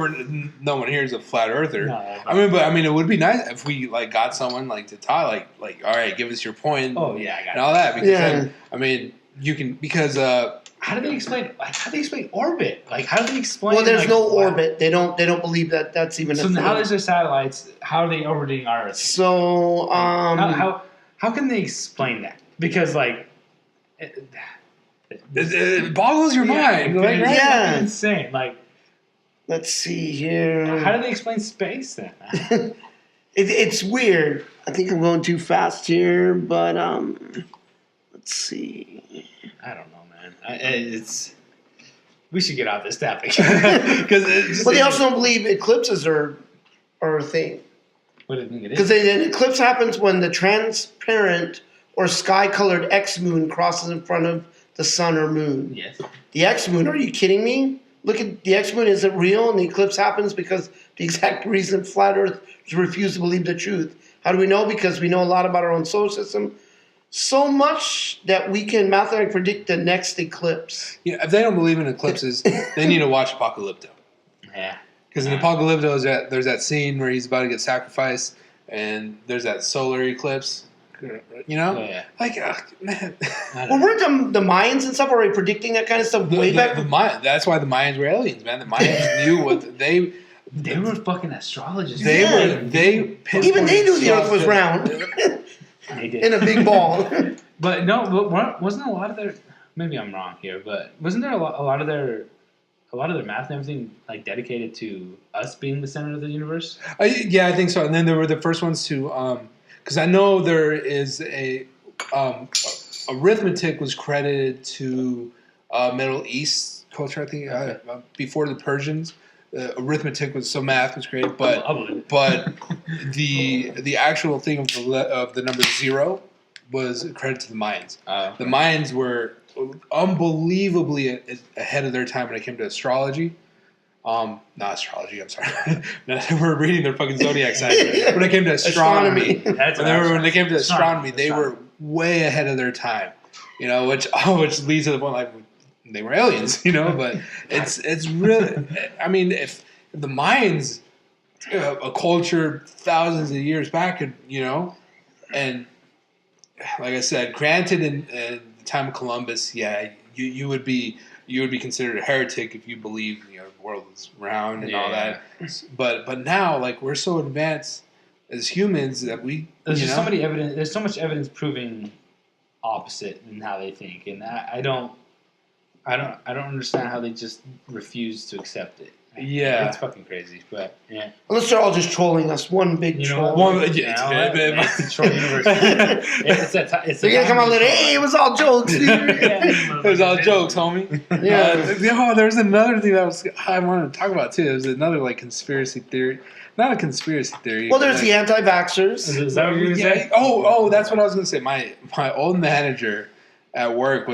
no one here is a flat earther. No. I mean, it would be nice if we got someone to tie like all right, give us your point. Oh yeah, I got and all that because then, I mean you can because. How do they explain orbit? Like, how do they explain? Well, there's no orbit. They don't believe that that's even. So how is there satellites? How are they orbiting our Earth? So how can they explain that? Because it boggles your mind. Right? Yeah, it's insane. Like, let's see here. How do they explain space then? It's weird. I think I'm going too fast here, but let's see. I don't know, man. We should get off this topic. But they also don't believe eclipses are a thing. What do you think it is? Because an eclipse happens when the transparent or sky-colored X-moon crosses in front of the sun or moon. Yes. The X-moon, are you kidding me? Look at the X-moon, is it real? And the eclipse happens because the exact reason flat Earth refuse to believe the truth. How do we know? Because we know a lot about our own solar system. so much that we can mathematically predict the next eclipse. Yeah, if they don't believe in eclipses, they need to watch Apocalypto. Yeah. Because in Apocalypto, there's that scene where he's about to get sacrificed, and there's that solar eclipse. You know? Yeah. Like, man. Well, weren't the Mayans and stuff already predicting that kind of stuff way back? That's why the Mayans were aliens, man. The Mayans knew what they were fucking astrologers. They Yeah. Even they knew the Earth was round They did. in a big ball. But wasn't a lot of their? Maybe I'm wrong here, but wasn't there a lot of their math and everything like dedicated to us being the center of the universe? Yeah, I think so. And then there were the first ones to, because I know there is arithmetic was credited to Middle East culture. I think before the Persians, arithmetic was math was created, but the actual thing of the number 0 was credited to the Mayans. Okay. The Mayans were unbelievably ahead of their time when it came to astrology. Not astrology, I'm sorry. We're reading their fucking zodiac signs. When it came to astronomy. When they came to astronomy, they were way ahead of their time. You know, which leads to the point like they were aliens, you know, but it's really, I mean, if the Mayans, a culture thousands of years back, you know, and like I said, granted in the time of Columbus, yeah, you would be considered a heretic if you believe, you know, the world is round and all that. But now, like, we're so advanced as humans that there's so much evidence proving opposite in how they think, and I don't understand how they just refuse to accept it. Yeah, it's fucking crazy, but yeah. Unless they're all just trolling us, one big troll. It's troll universe. They're gonna come out later. Hey, it was all jokes. It was all jokes, homie. Yeah. There's another thing I wanted to talk about too. There's another like conspiracy theory. Not a conspiracy theory. Well, there's the anti-vaxxers. Is that what you were gonna say? Oh, that's what I was gonna say. My old manager at work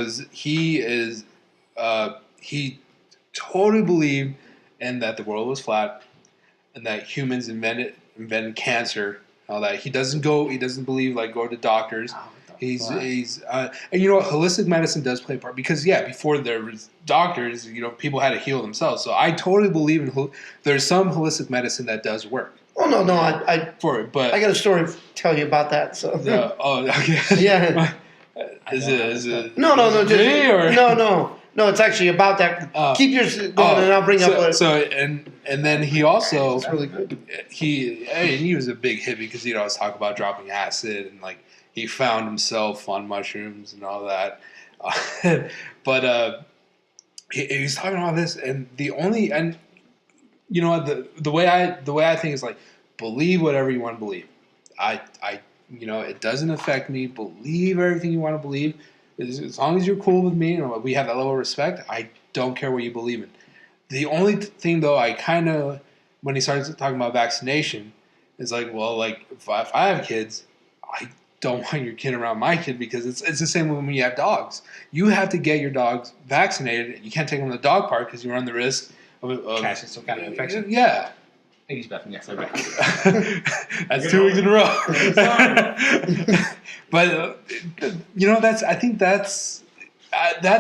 he totally believed in that the world was flat and that humans invented cancer. All that he doesn't believe like go to doctors. He's and you know what, holistic medicine does play a part because before there was doctors, you know, people had to heal themselves. So I totally believe in there's some holistic medicine that does work. Oh no, I got a story to tell you about that. So okay. Yeah. Is it No, no, it's actually about that. Keep yours going, and I'll bring up. And then he also It's really good. He was a big hippie because he'd always talk about dropping acid and like he found himself on mushrooms and all that. But he's talking about this, and you know what, the way I think is like believe whatever you want to believe. I you know, it doesn't affect me. Believe everything you want to believe. As long as you're cool with me and we have that level of respect, I don't care what you believe in. The only thing, though, I kind of, when he started talking about vaccination, is like, well, like, if I have kids, I don't want your kid around my kid because it's the same when you have dogs. You have to get your dogs vaccinated. You can't take them to the dog park because you run the risk of catching some kind of infection. Yeah. I think he's back. Yes, I'm back. That's 2 weeks in a row. But you know, I think that's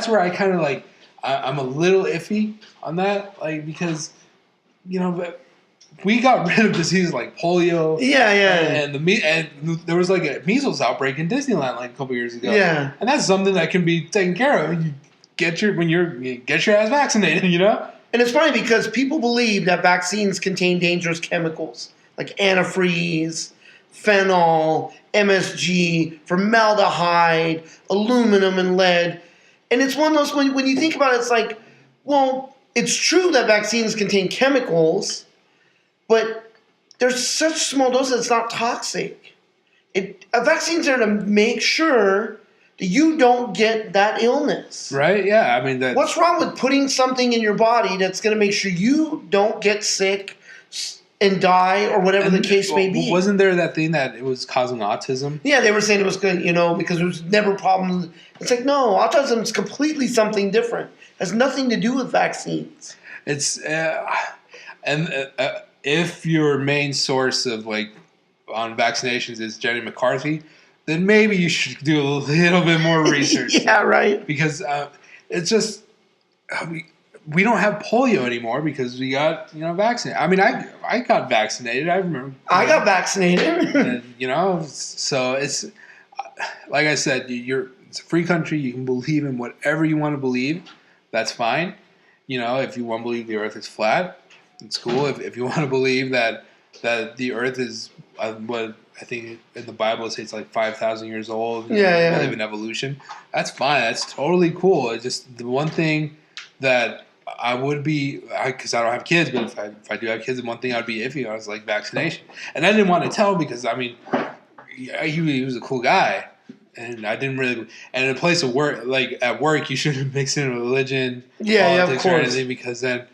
where I kind of like I'm a little iffy on that, like because you know we got rid of diseases like polio. Yeah. And there was like a measles outbreak in Disneyland like a couple years ago. Yeah. And that's something that can be taken care of. You get your ass vaccinated. You know. And it's funny because people believe that vaccines contain dangerous chemicals like antifreeze, phenol, MSG, formaldehyde, aluminum, and lead. And it's one of those, when you think about it, it's like, well, it's true that vaccines contain chemicals, but there's such small doses it's not toxic. Vaccines are to make sure that you don't get that illness. Right? Yeah. I mean, what's wrong with putting something in your body that's going to make sure you don't get sick and die or whatever the case may be? Wasn't there that thing that it was causing autism? Yeah, they were saying it was good, you know, because there was never problems. It's like, no, autism is completely something different. It has nothing to do with vaccines. It's if your main source of like on vaccinations is Jenny McCarthy, then maybe you should do a little bit more research. Yeah, right. Because it's just we don't have polio anymore because we got vaccinated. I mean, I got vaccinated. I remember. I got vaccinated. And, so it's like I said, it's a free country. You can believe in whatever you want to believe. That's fine. If you want to believe the Earth is flat, it's cool. If you want to believe that the Earth is what I think in the Bible it says it's like 5,000 years old. Yeah. Believe in evolution. That's fine. That's totally cool. It's just the one thing that I would be, because I don't have kids, but if I do have kids, the one thing I'd be iffy on is like vaccination. And I didn't want to tell him because he was a cool guy. And I didn't really. And in a place of work, like at work, you shouldn't mix in religion, politics, or anything, because then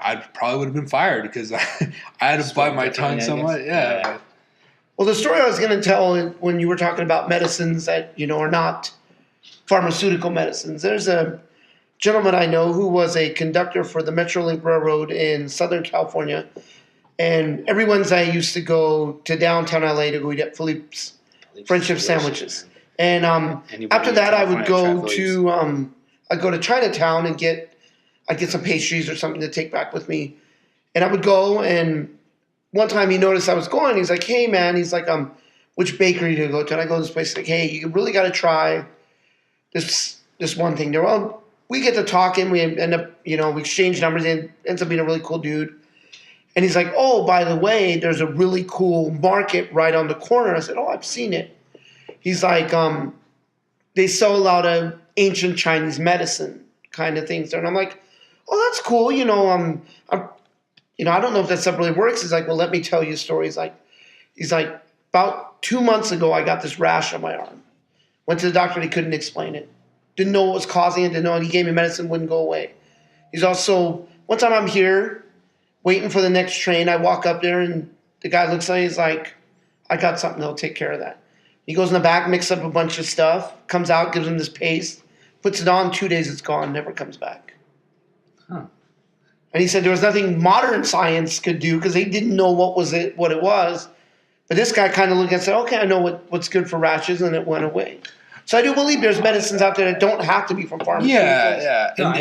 I probably would have been fired because I had to bite my tongue somewhat. Yeah. Well, the story I was going to tell when you were talking about medicines that are not pharmaceutical medicines. There's a gentleman I know who was a conductor for the Metrolink Railroad in Southern California, and every Wednesday I used to go to downtown LA to go eat at Philippe's friendship sandwiches. And after that, I would go to I'd go to Chinatown and get some pastries or something to take back with me. And I would go, and one time he noticed I was going. He's like, "Hey, man," he's like, "which bakery to go to?" And I go to this place. Like, "Hey, you really got to try this one thing." Well, we get to talking. We end up, we exchange numbers, and ends up being a really cool dude. And he's like, "Oh, by the way, there's a really cool market right on the corner." I said, "Oh, I've seen it." He's like, "They sell a lot of ancient Chinese medicine kind of things there." And I'm like, "Oh, that's cool. I don't know if that stuff really works." He's like, "Well, let me tell you a story." He's like, "About 2 months ago, I got this rash on my arm. Went to the doctor, he couldn't explain it. Didn't know what was causing it. Didn't know. He gave me medicine, wouldn't go away." He's also, one time I'm here, waiting for the next train. I walk up there, and the guy looks at me. He's like, "I got something that'll take care of that." He goes in the back, mixes up a bunch of stuff, comes out, gives him this paste, puts it on. 2 days, it's gone, never comes back. Huh. And he said there was nothing modern science could do because they didn't know what it was. But this guy kind of looked and said, "Okay, I know what's good for rashes," and it went away. So I do believe there's medicines out there that don't have to be from pharmaceuticals. Yeah. No,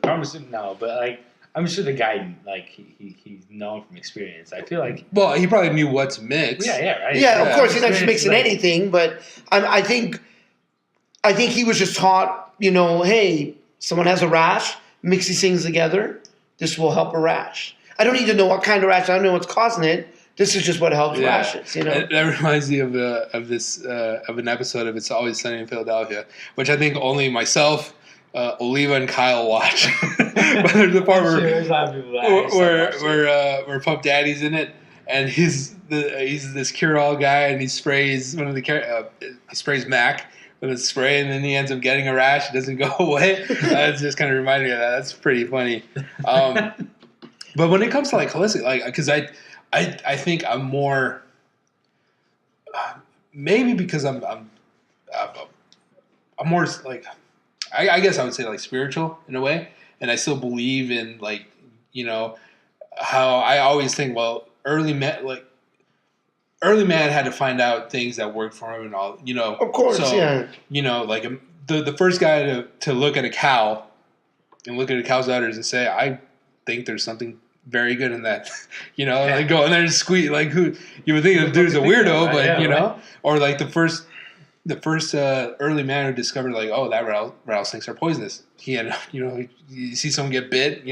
pharmaceutical, no, but like, I'm sure the guy, like, he's known from experience. I feel like... Well, he probably knew what to mix. Yeah, right. Yeah, of course, he's not just mixing like, anything, but I think he was just taught, hey, someone has a rash, mix these things together, this will help a rash. I don't need to know what kind of rash, I don't know what's causing it. This is just what helps rashes, That reminds me of an episode of It's Always Sunny in Philadelphia, which I think only myself, Oliva, and Kyle watch. But there's a part where Puff Daddy's in it, and he's this cure-all guy, and he sprays he sprays Mac with a spray, and then he ends up getting a rash. It doesn't go away. That just kind of reminded me of that. That's pretty funny. But when it comes to like holistic, like, because I think I'm more, maybe because I'm more like, I guess I would say like spiritual in a way, and I still believe in like, how I always think, well, early man had to find out things that worked for him and all, Of course, so, yeah. Like the first guy to look at a cow and look at a cow's udders and say, "I think there's something very good in that," like go in there and squeeze, like who you would think the dude's a weirdo, but or like the first early man who discovered like, oh, that rattlesnakes are poisonous. He had, you see someone get bit,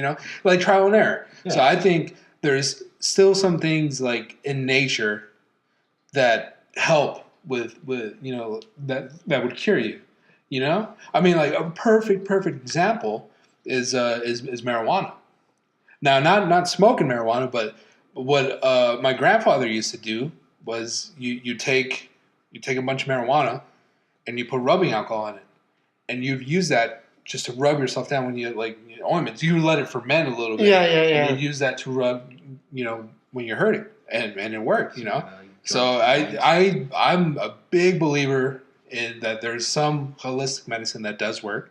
like trial and error. Yeah. So I think there's still some things like in nature that help with that would cure you. I mean, like a perfect example is marijuana. Now, not smoking marijuana, but what my grandfather used to do was you take a bunch of marijuana and you put rubbing alcohol in it, and you'd use that just to rub yourself down when you like ointments. You let it ferment a little bit. Yeah. And you'd use that to rub, when you're hurting, and it worked. So I'm a big believer in that. There's some holistic medicine that does work,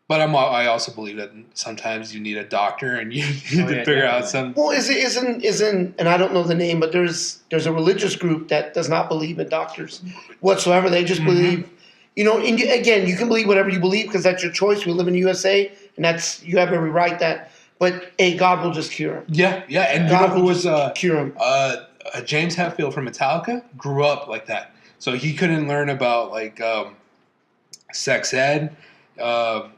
But I also believe that sometimes you need a doctor and you need to figure out some. Well, isn't and I don't know the name, but there's a religious group that does not believe in doctors whatsoever. They just believe, and again, you can believe whatever you believe because that's your choice. We live in the USA, and you have every right that. But hey, God will just cure him. Yeah, and God who was cure him. James Hetfield from Metallica grew up like that, so he couldn't learn about like sex ed.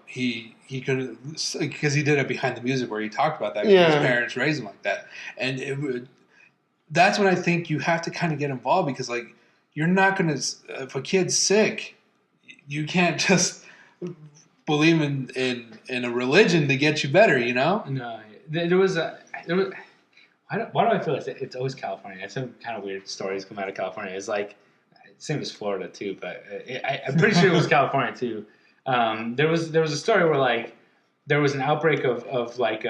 He couldn't because he did it behind the music where he talked about that. His parents raised him like that, and that's when I think you have to kind of get involved because like you're not gonna if a kid's sick, you can't just believe in a religion to get you better. No, there was. Why do I feel like it's always California? Some kind of weird stories come out of California. It's like same as Florida too, but I'm pretty sure it was California too. There was a story where like there was an outbreak of like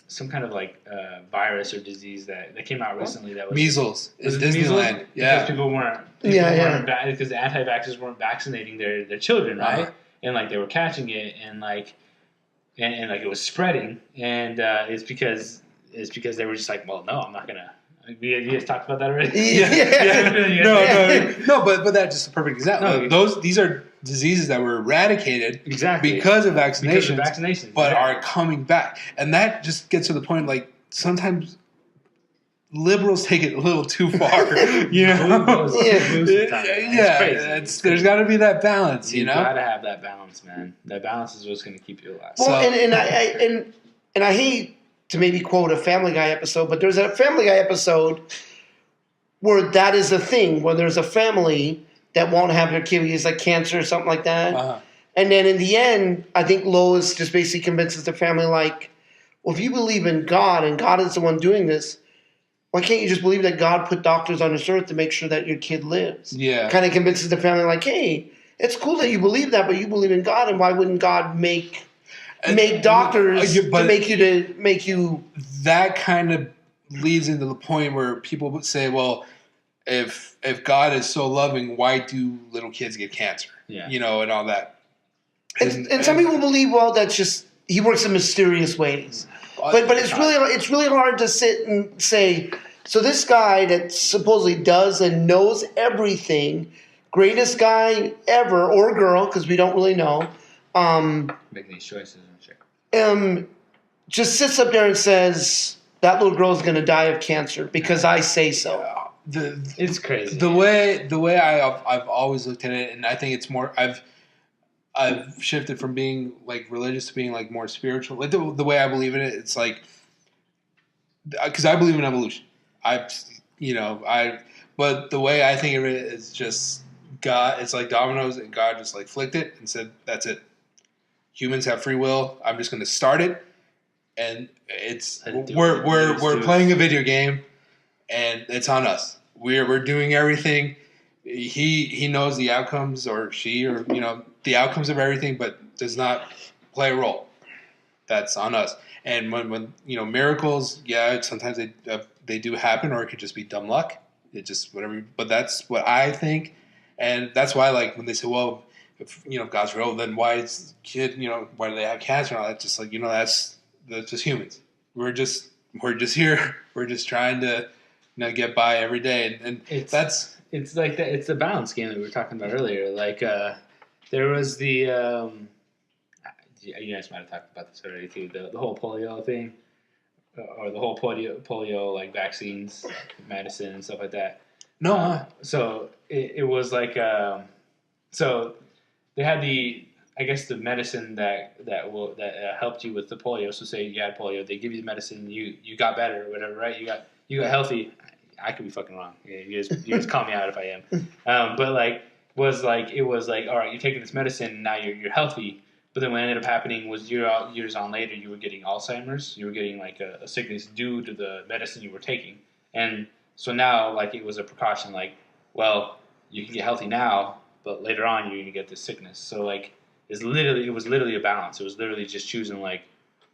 some kind of like virus or disease that came out recently that was measles. Was it Disneyland? Measles? Yeah, because people weren't because the anti-vaxxers weren't vaccinating their children, right? And like they were catching it and like it was spreading, and it's because they were just like, well, no, I'm not gonna. You guys talked about that already? No, but that's just a perfect example. No, these are diseases that were eradicated because of vaccinations, but are coming back, and that just gets to the point. Like sometimes liberals take it a little too far, there's got to be that balance, You got to have that balance, man. That balance is what's going to keep you alive. Well, and I hate to maybe quote a Family Guy episode, but there's a Family Guy episode where that is a thing, where there's a family that won't have their kid with like cancer or something like that. And then in the end, I think Lois just basically convinces the family like, well, if you believe in God and God is the one doing this, why can't you just believe that God put doctors on this earth to make sure that your kid lives? Yeah. Kind of convinces the family like, hey, it's cool that you believe that, but you believe in God, and why wouldn't God make doctors to make you? That kind of leads into the point where people would say, well, if God is so loving, why do little kids get cancer? Yeah. And all that. And some people believe, well, that's just he works in mysterious ways. But it's really hard to sit and say, so this guy that supposedly does and knows everything, greatest guy ever or girl, because we don't really know, making these choices and shit. Just sits up there and says that little girl's going to die of cancer because I say so. It's crazy. The way I've always looked at it, and I think it's more I've shifted from being like religious to being like more spiritual. Like the way I believe in it, it's like because I believe in evolution. But the way I think of it is just God. It's like dominoes, and God just like flicked it and said, "That's it. Humans have free will. I'm just going to start it, and we're playing a video game, and it's on us. We're doing everything." He knows the outcomes, or she, or the outcomes of everything, but does not play a role. That's on us. And when miracles, sometimes they do happen, or it could just be dumb luck. It just whatever. But that's what I think, and that's why like when they say, well, if God's real, then why is kid why do they have cancer and all that? Just like that's just humans. We're just here. We're just trying to get by every day, and It's like that. It's the balance game that we were talking about earlier. Like there was the you guys might have talked about this already too. The whole polio thing, or the whole polio like vaccines, medicine, and stuff like that. No. So it was like so they had the medicine that helped you with the polio. So say you had polio, they give you the medicine, you got better or whatever, right? You got healthy. I could be fucking wrong. You guys call me out if I am. But it was like, all right, you're taking this medicine, and now you're healthy. But then what ended up happening was years on later, you were getting Alzheimer's. You were getting like a sickness due to the medicine you were taking. And so now like it was a precaution, like, well, you can get healthy now, but later on you're gonna get this sickness. So like it was literally a balance. It was literally just choosing like,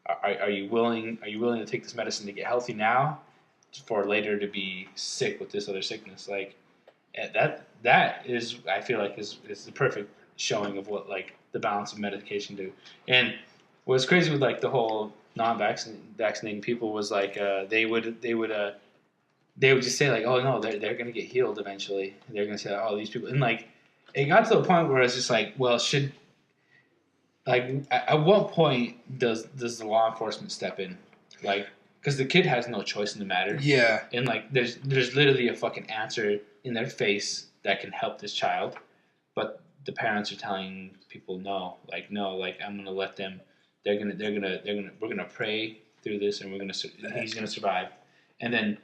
are you willing to take this medicine to get healthy now, for later to be sick with this other sickness? Like that is, I feel like is the perfect showing of what like the balance of medication do. And what's crazy with like the whole non-vaccinating people was like they would just say like, oh no, they're gonna get healed eventually. And they're gonna say, oh, these people, and like it got to the point where it's just like, well, should like at what point does the law enforcement step in, like, because the kid has no choice in the matter. Yeah. And like there's literally a fucking answer in their face that can help this child, but the parents are telling people no, like I'm gonna let them. We're gonna pray through this, and he's gonna survive. And then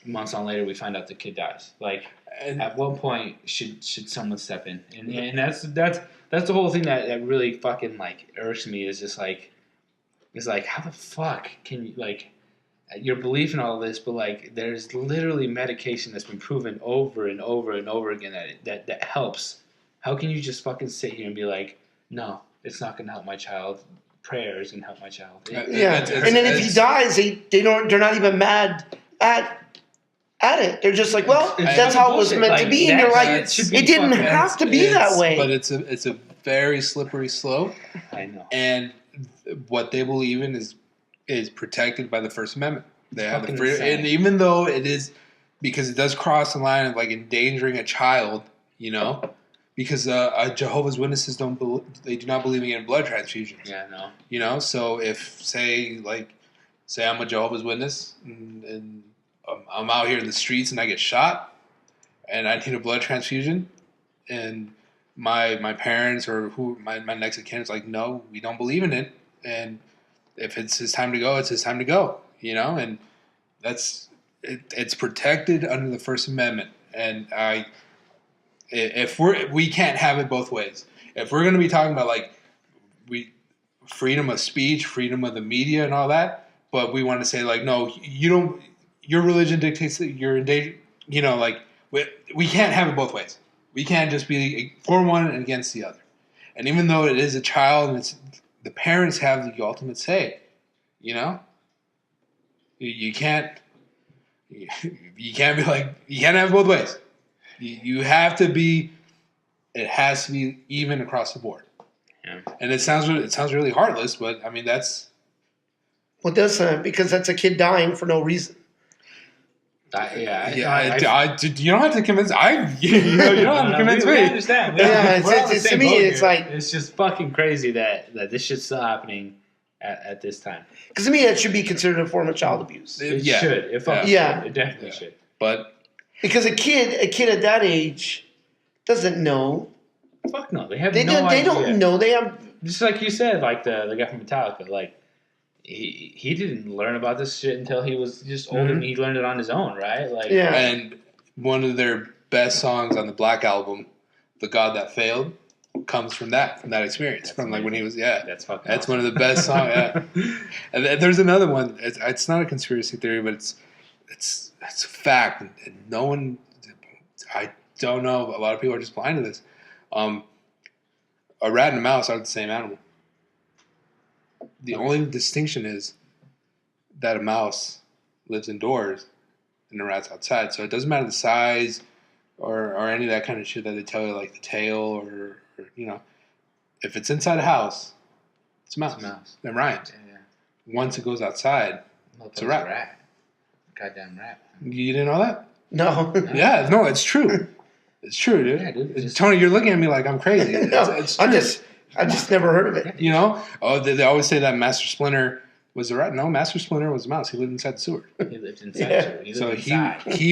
months on later, we find out the kid dies. Like, at what point should someone step in? And that's the whole thing that really fucking like irks me. Is just like, it's like, how the fuck can you, like, your belief in all of this, but like there's literally medication that's been proven over and over and over again that helps. How can you just fucking sit here and be like, no, it's not gonna help my child. Prayers can help my child. Yeah, and then if he dies, they're not even mad at it. They're just like, well, that's how it was meant to be. And you're like, it didn't have to be that way. But it's a very slippery slope. I know. And what they believe in is protected by the First Amendment. They have the freedom, and even though it is, because it does cross the line of like endangering a child, you know. Because Jehovah's Witnesses do not believe in getting blood transfusions. Yeah, no. You know, so if say I'm a Jehovah's Witness and I'm out here in the streets and I get shot and I need a blood transfusion, and my parents or my next of kin is like, no, we don't believe in it, and if it's his time to go, it's his time to go. You know, and it's protected under the First Amendment, and if we can't have it both ways. If we're going to be talking about like freedom of speech, freedom of the media, and all that, but we want to say like, no, you don't. Your religion dictates that you're in danger. You know, like we can't have it both ways. We can't just be for one and against the other. And even though it is a child, and the parents have the ultimate say. You know, you can't be like, you can't have it both ways. You have to be. It has to be even across the board. Yeah. And it sounds really heartless, but I mean that's. Well, it does because that's a kid dying for no reason. You don't have to convince. You don't have to convince me. We understand. To me, it's like it's just fucking crazy that this shit's still happening at this time. Because to me, that should be considered a form of child abuse. It should. It definitely should. But. Because a kid at that age doesn't know. Fuck no, they have no idea. They don't know. They have just like you said, like the guy from Metallica. Like he didn't learn about this shit until he was just older, and he learned it on his own, right? Like And one of their best songs on the Black album, "The God That Failed," comes from that experience. That's from like when he was That's awesome. One of the best songs. Yeah. And there's another one. It's not a conspiracy theory, but it's a fact, and no one. I don't know. A lot of people are just blind to this. A rat and a mouse are the same animal. The only distinction is that a mouse lives indoors and a rat's outside. So it doesn't matter the size or any of that kind of shit that they tell you, like the tail or you know, if it's inside a house, it's a mouse. It's a mouse. Then rhymes. Yeah. Once it goes outside, it's a rat. Goddamn rat. You didn't know that? no. Yeah, no, it's true. It's true, dude. Yeah, dude. Tony, you're looking at me like I'm crazy. I just never heard of it. You know? Oh, they always say that Master Splinter was a rat. No, Master Splinter was a mouse. He lived inside the sewer. He lived inside. He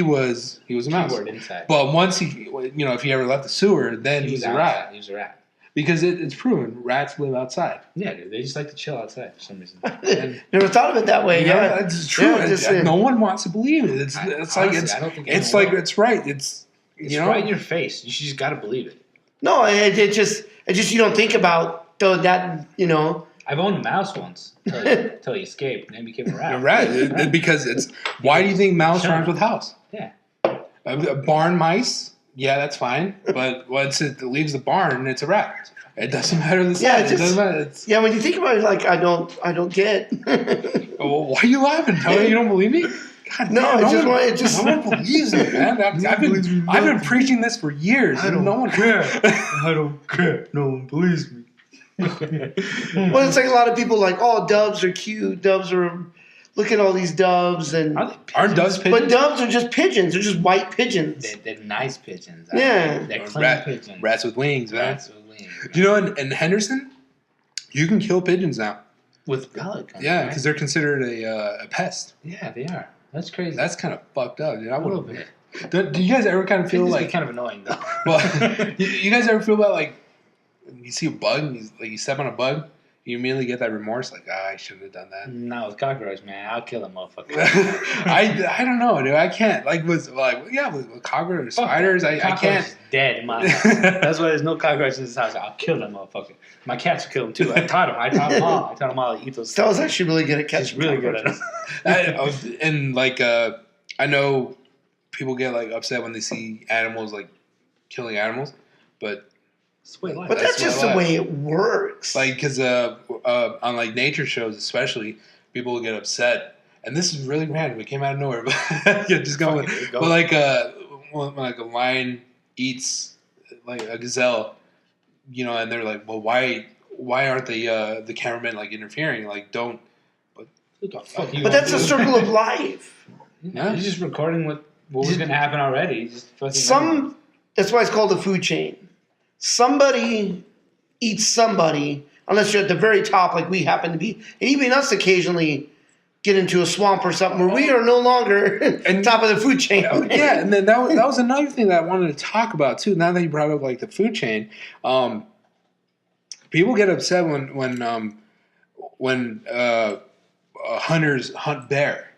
was a mouse. Inside. But once if he ever left the sewer, then he's a rat. He was a rat. Because it's proven rats live outside. Yeah, dude. They just like to chill outside for some reason. Never thought of it that way. Yeah, it's true. No one wants to believe it. It's right. It's right in your face. You just got to believe it. No, it just you don't think about that. You know, I've owned a mouse once until he escaped and then became a rat. A rat, because it's. Why do you think mouse rhymes with house? Yeah. Barn mice. Yeah, that's fine. But once it leaves the barn, it's a rat. It doesn't matter the size. It doesn't matter. When you think about it, like I don't get. Well, why are you laughing? Tony, you don't believe me? God No, damn, it just no one believes me, man. I've been preaching this for years. No one care. I don't care. No one believes me. Well, it's like a lot of people like, oh, doves are cute. Doves are, look at all these doves. And Aren't doves pigeons? But doves are just pigeons. They're just white pigeons. They're nice pigeons. Yeah. They're clean pigeons. Rats with wings, man. Rats with wings. Do you know in Henderson, you can kill pigeons now. With pellet guns, Yeah, right? because they're considered a pest. Yeah, they are. That's crazy. That's kind of fucked up, dude. a little bit. Do you guys ever kind of feel Pigeons like be kind of annoying though. Well, you guys ever feel about like you see a bug, and you step on a bug, you immediately get that remorse, like I shouldn't have done that. Not with cockroach, man. I'll kill them motherfucker. I don't know, dude. I can't with cockroach or spiders. I can't. Dead in my house. That's why there's no cockroaches in this house. I'll kill them motherfucker. My cats will kill them too. I taught them all. I taught them all to eat those. Stella's actually really good at She's catching. really good at it. And like I know people get like upset when they see animals like killing animals, but But that's just the way it works. like because on like nature shows especially, people will get upset. And this is really random. It came out of nowhere, but yeah, just going. But like when like a lion eats like a gazelle, you know, and they're like, well, why aren't the cameramen like interfering? Like, don't. But that's the circle of life. Yeah, you're just recording what was going to happen already. Just That's why it's called a food chain. Somebody eats somebody, unless you're at the very top, like we happen to be, and even us occasionally get into a swamp or something where we are no longer at top of the food chain. Yeah, and then that was another thing that I wanted to talk about too. Now that you brought up like the food chain, people get upset when hunters hunt bear.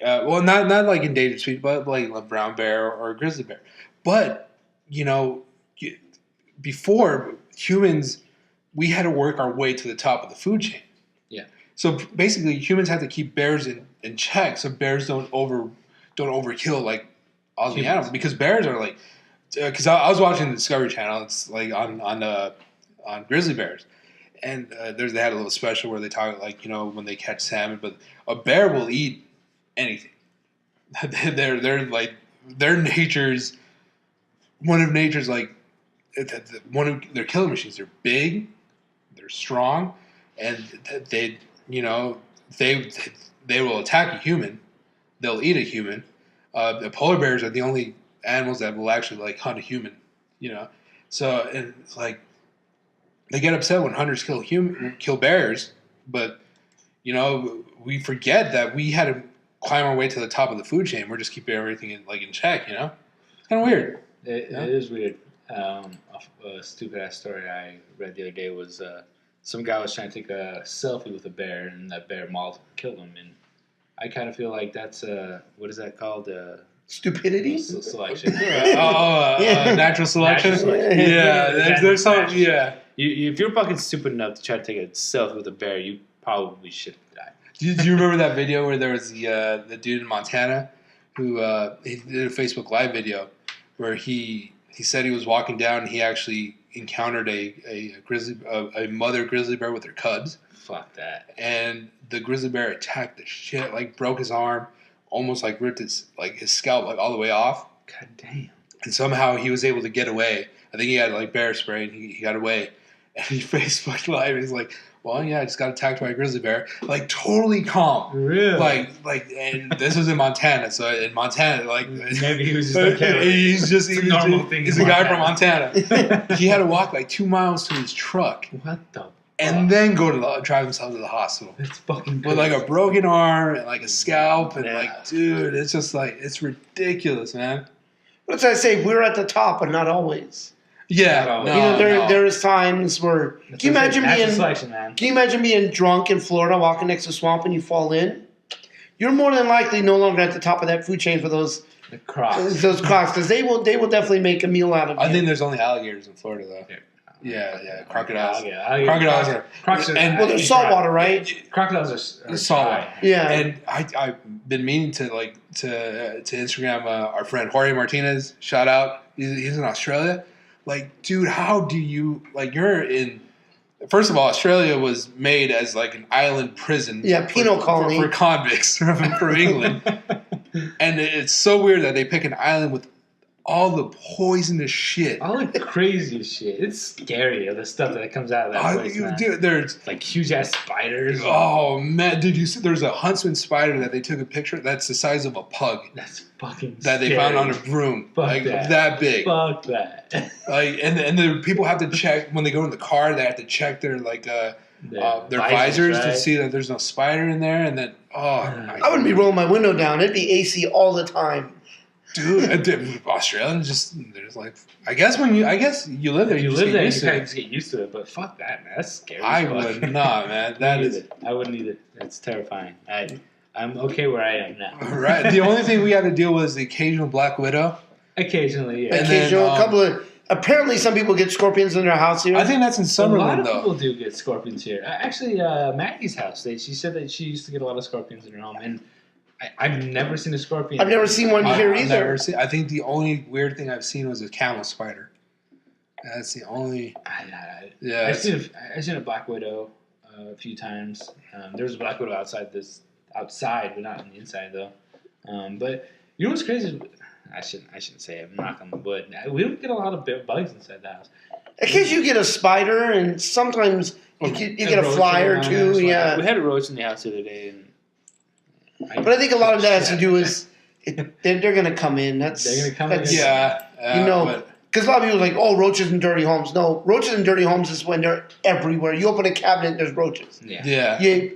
Well, not like endangered species, but like a brown bear or a grizzly bear. But you know, before humans, we had to work our way to the top of the food chain. Yeah. So basically, humans have to keep bears in check, so bears don't overkill like all the animals. Because bears are like, because I was watching the Discovery Channel. It's like on grizzly bears, and they had a little special where they talk like, you know, when they catch salmon, but a bear will eat anything. They're like their nature's one of nature's like one of their killing machines. They're big, they're strong, and they will attack a human. They'll eat a human. The polar bears are the only animals that will actually like hunt a human. You know, so and like they get upset when hunters kill bears, but you know we forget that we had to climb our way to the top of the food chain. We're just keeping everything in check. You know, it's kind of weird. It is weird. A stupid ass story I read the other day was some guy was trying to take a selfie with a bear, and that bear mauled him, killed him. And I kind of feel like that's what is that called? Stupidity? Selection. Natural selection. Yeah, there's some. Yeah. If you're fucking stupid enough to try to take a selfie with a bear, you probably should die. Do you remember that video where there was the dude in Montana who he did a Facebook Live video where he said he was walking down and he actually encountered a mother grizzly bear with her cubs. Fuck that. And the grizzly bear attacked the shit, like broke his arm, almost like ripped his scalp like all the way off. God damn. And somehow he was able to get away. I think he had like bear spray and he got away. And he Facebook Live. He's like, well, yeah, I just got attacked by a grizzly bear. Like, totally calm. Really? Like, and this was in Montana. So in Montana, like, maybe he was just like, he's a normal thing. He's a guy from Montana. He had to walk like 2 miles to his truck. What the? And then go to drive himself to the hospital. It's fucking with like a broken arm and like a scalp and like, dude, it's just like it's ridiculous, man. What's I say? We're at the top, but not always. Yeah, there is times where can you imagine being drunk in Florida, walking next to a swamp, and you fall in? You're more than likely no longer at the top of that food chain for those crocs. Those crocs, because they will definitely make a meal out of you. I think there's only alligators in Florida though. Yeah, crocodiles. Crocodiles are. Well, they're saltwater, right? Crocodiles are saltwater. Yeah, and I've been meaning to Instagram our friend Jorge Martinez. Shout out, he's in Australia. Like, dude, how do you, like, you're in First of all, Australia was made as like an island prison. Yeah, penal colony. For convicts from England. And it's so weird that they pick an island with all the poisonous shit. All the crazy shit. It's scary, the stuff that comes out of that place, man. Dude, there's like huge-ass spiders. Oh, man. Did you see? There's a huntsman spider that they took a picture. That's the size of a pug. That's fucking that scary. They found on a broom. Fuck like that. That big. Fuck that. Like, and the people have to check, when they go in the car, they have to check their, like, their visors right? to see that there's no spider in there. And then, I wouldn't be rolling my window down. It'd be AC all the time. Dude, Australians just, there's like, I guess you live there, you live there, you kind of just get used to it. But fuck that, man. That's scary. I would not, man. I wouldn't either. It's terrifying. I'm okay where I am now. Right. The only thing we had to deal with is the occasional black widow. Occasionally, yeah. A couple of. Apparently, some people get scorpions in their house here. I think that's in Summerlin, though. A lot of people do get scorpions here. Actually, Maggie's house. She said that she used to get a lot of scorpions in her home, and I've never seen a scorpion. I've never seen one here either. I think the only weird thing I've seen was a camel spider. That's the only. Yeah, I've seen a black widow a few times. There was a black widow outside, but not on the inside though. But you know what's crazy? I shouldn't say it. I'm knocking on the wood. We don't get a lot of bugs inside the house. Occasionally you get a spider, and sometimes you get a fly or two. Yeah, we had a roach in the house the other day, but I think a lot of that has to do with they're going to come in. They're going to come in. Yeah, because a lot of people are like, oh, roaches in dirty homes. No, roaches in dirty homes is when they're everywhere. You open a cabinet, there's roaches. Yeah.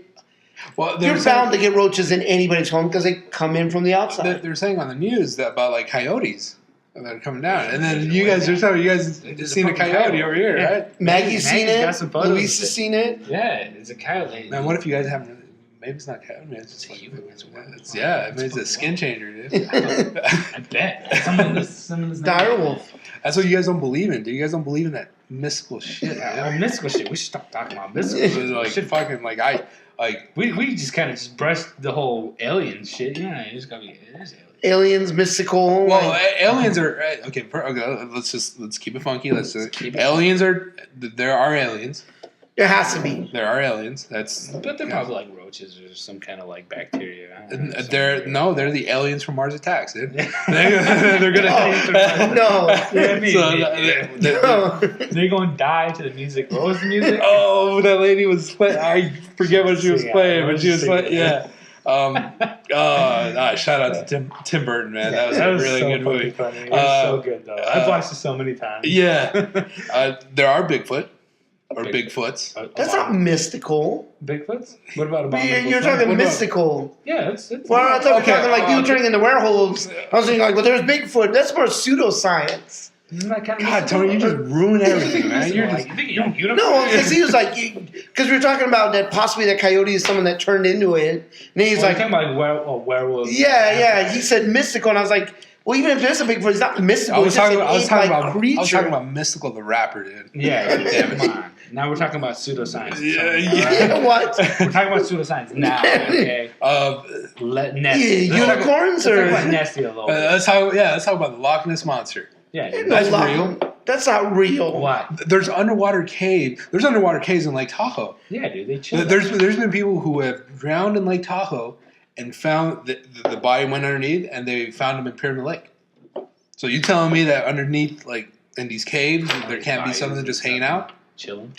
Well, you're bound to get roaches in anybody's home because they come in from the outside. They're saying on the news that about like coyotes that are coming down, and then you guys are telling you guys seen a coyote over here, right? Maggie's seen it. Got some photos. Luis has seen it. Yeah, it's a coyote. Man, what if you guys haven't? Maybe it's not coyote. Maybe it's just like, it's a skin changer, dude. I bet. Someone's dire wolf. That's what you guys don't believe in, dude. You guys don't believe in that mystical shit. Mystical shit. We should stop talking about mystical shit. We just kind of just brushed the whole alien shit. Yeah, it's gotta be aliens, mystical. Well, aliens are okay. Let's keep it funky. Aliens are there are aliens. There has to be. There are aliens. But they're probably like roaches or some kind of like bacteria. They're the aliens from Mars Attacks, dude. They're gonna they're going to die to the music. What was the music? Oh, that lady was playing. I forget what she was playing, but she was playing. Yeah. Shout out to Tim Burton, man. That was a really good movie. Funny. It was so good though. I've watched it so many times. Yeah. There are Bigfoot. Or Bigfoots. That's not mystical. Bigfoots? What about abominable? You're talking mystical. Yeah, it's well, I thought we were talking like you turning into werewolves. I was thinking like, well, there's Bigfoot. That's more pseudoscience. Isn't that kind of God, Tony, you just ruin everything, man. You're just no, because he was like, because we were talking about that possibly that coyote is someone that turned into it, and he's like, talking about like werewolves. Yeah. He said mystical, and I was like, well, even if there's a Bigfoot, it's not mystical. I was talking creature. about Mystical the rapper, dude. Yeah, damn it. Now we're talking about pseudoscience. Yeah, what? We're talking about pseudoscience now, okay? Unicorns or about Nessie a little bit. Let's talk about the Loch Ness Monster. Yeah, that's real. That's not real. Why? There's underwater caves in Lake Tahoe. Yeah, dude, they chill. There's been people who have drowned in Lake Tahoe and found the body went underneath, and they found him in Pyramid Lake. So you telling me that underneath, like in these caves, there can't be something just hanging out, chilling?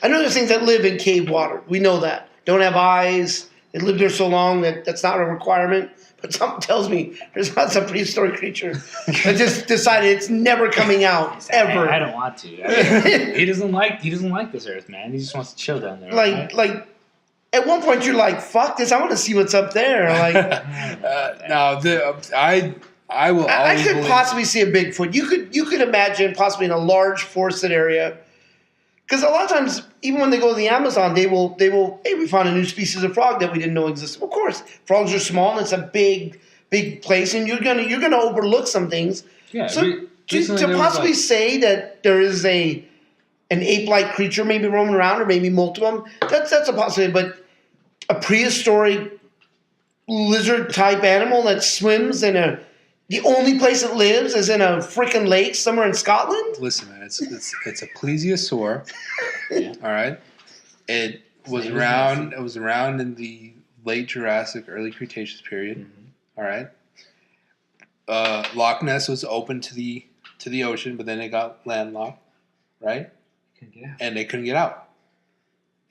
I know there's things that live in cave water. We know that. Don't have eyes. They live there so long that's not a requirement. But something tells me there's not some prehistoric creature that just decided it's never coming out ever. I don't want to. He doesn't like this earth, man. He just wants to chill down there. Like. At one point, you're like, "Fuck this! I want to see what's up there." Like, I will. I could possibly see a Bigfoot. You could imagine possibly in a large forested area, because a lot of times, even when they go to the Amazon, they will. Hey, we found a new species of frog that we didn't know existed. Of course, frogs are small, and it's a big place, and you're gonna overlook some things. Yeah. So to possibly say that there is an ape-like creature maybe roaming around, or maybe multiple, that's a possibility, but. A prehistoric lizard-type animal that swims the only place it lives is in a freaking lake somewhere in Scotland? Listen, man, it's a plesiosaur. All right? It was Same as around. Nessie. It was around in the late Jurassic, early Cretaceous period. Mm-hmm. All right. Loch Ness was open to the ocean, but then it got landlocked, right? Couldn't get out. And they couldn't get out.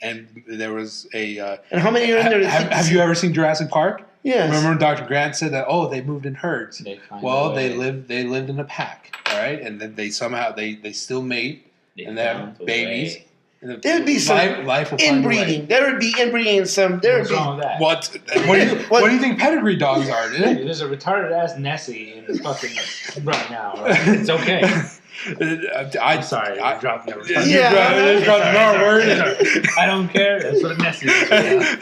And there was a. And how many are in there? Have you ever seen Jurassic Park? Yes. Remember Dr. Grant said that? Oh, they moved in herds. They find Well, a they way. lived in a pack, all right, and then they somehow they still mate and they found have a babies. way. And There would be some life will find a way. inbreeding. There would be inbreeding and some. There would What's be. wrong with that? What do you think pedigree dogs are, dude? Hey, there's a retarded ass Nessie in the fucking right now. Right? It's okay. I'm sorry. I'm dropping the retarded. Yeah. You dropped an R word. I don't care. That's what a Nessie is.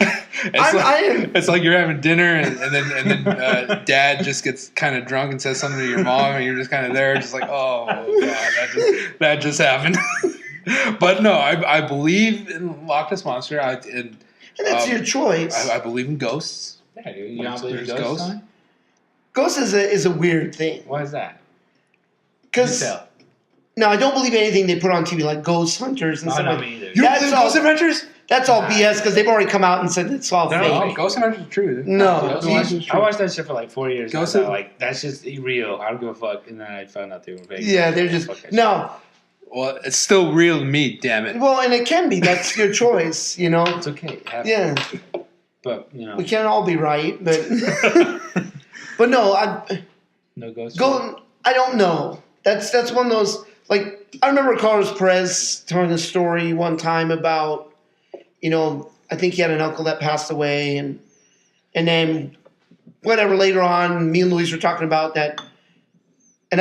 It's like you're having dinner and then dad just gets kind of drunk and says something to your mom and you're just kind of there just like, oh god, that just happened. But no, I believe in Loch Ness Monster. And that's your choice. I believe in ghosts. Yeah, dude. You don't believe in There's ghosts? ghosts? Son? Ghost is a weird thing. Why is that? Because Tell. no, I don't believe anything they put on TV like ghost hunters and No, stuff not like me either. You don't That's believe in all- Ghost Adventures? That's all BS because they've already come out and said it's all No, fake. no, Ghost Adventures is true. Dude. No. I watched that shit for like 4 years. Ghost and I of- thought, like, that's just real. I don't give a fuck. And then I found out they were fake. Yeah, they're just Fuck that shit. no. Well, it's still real to me, damn it. Well, and it can be. That's your choice. You know. It's okay. It happens. Yeah, But, you know, we can't all be right, but but no, no ghosts. I don't know. That's one of those like I remember Carlos Perez telling a story one time about I think he had an uncle that passed away and then whatever later on me and Luis were talking about that and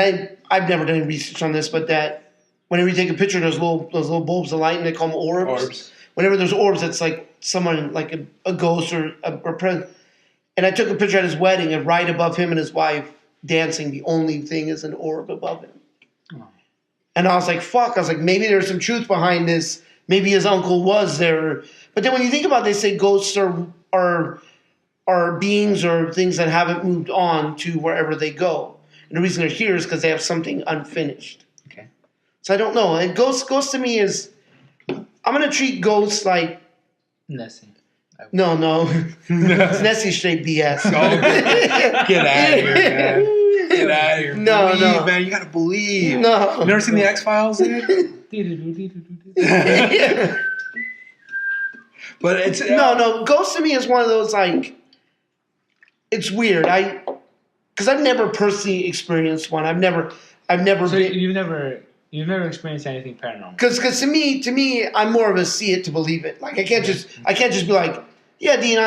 I've never done any research on this but that whenever you take a picture of those little bulbs of light and they call them orbs. Whenever there's orbs it's like someone like a ghost or a present. And I took a picture at his wedding and right above him and his wife dancing the only thing is an orb above him. Oh. And I was like, fuck. I was like, maybe there's some truth behind this. Maybe his uncle was there. But then when you think about it, they say ghosts are beings or things that haven't moved on to wherever they go. And the reason they're here is because they have something unfinished. Okay. So I don't know. And ghosts to me is, I'm going to treat ghosts like, Nessie. no. It's Nessie straight BS. Get out of here, man. Get out of here. No, believe, no. man. You gotta believe. No. You never seen the X-Files, dude? But it's No. Ghost to me is one of those like, it's weird. Because I've never personally experienced one. I've never So been. you've never experienced anything paranormal? Because to me, I'm more of a see it to believe it. Like I can't just be like, yeah, Dean,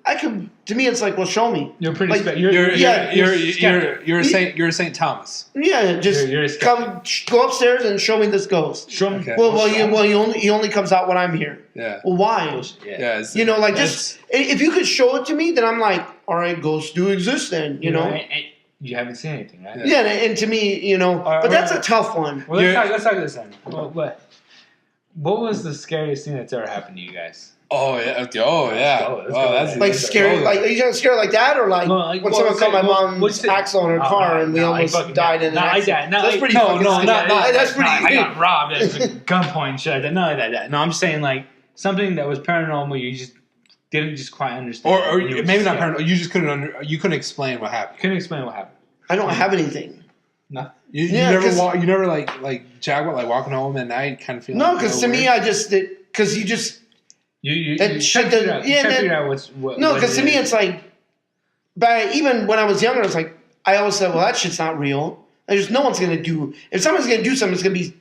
I could. To me, it's like, well, show me. You're pretty. Like, You're a Saint Thomas. Yeah, just You're a skeptic. go upstairs and show me this ghost. Show me. Okay. He only comes out when I'm here. Yeah. Well, why? Yeah. It's, Like just if you could show it to me, then I'm like, all right, ghosts do exist. Then you know. And you haven't seen anything, right? Yeah, and to me, but that's a tough one. Well, let's talk this then. Well, what was the scariest thing that's ever happened to you guys? Oh yeah. Let's go. That's Like scary, like are you gonna scare like that, or like when someone cut my mom's axle on her car and we almost died in an accident? That's pretty fucking scary. That's pretty. I got robbed at gunpoint and shit. None of that. No, I'm just saying like something that was paranormal. You just didn't just quite understand. Or You were maybe not scared. paranormal. You just couldn't explain what happened. Couldn't explain what happened. I don't have anything. No. You Yeah, never 'cause- you never like jaguar like walking home at night kind of feeling. No, because to me, because you just You That shit figured that- out, yeah, you that- figured out what. no, what because to it me is. it's like, but even when I was younger, it's like I always said, well, that shit's not real. There's no one's gonna do. If someone's gonna do something, it's gonna be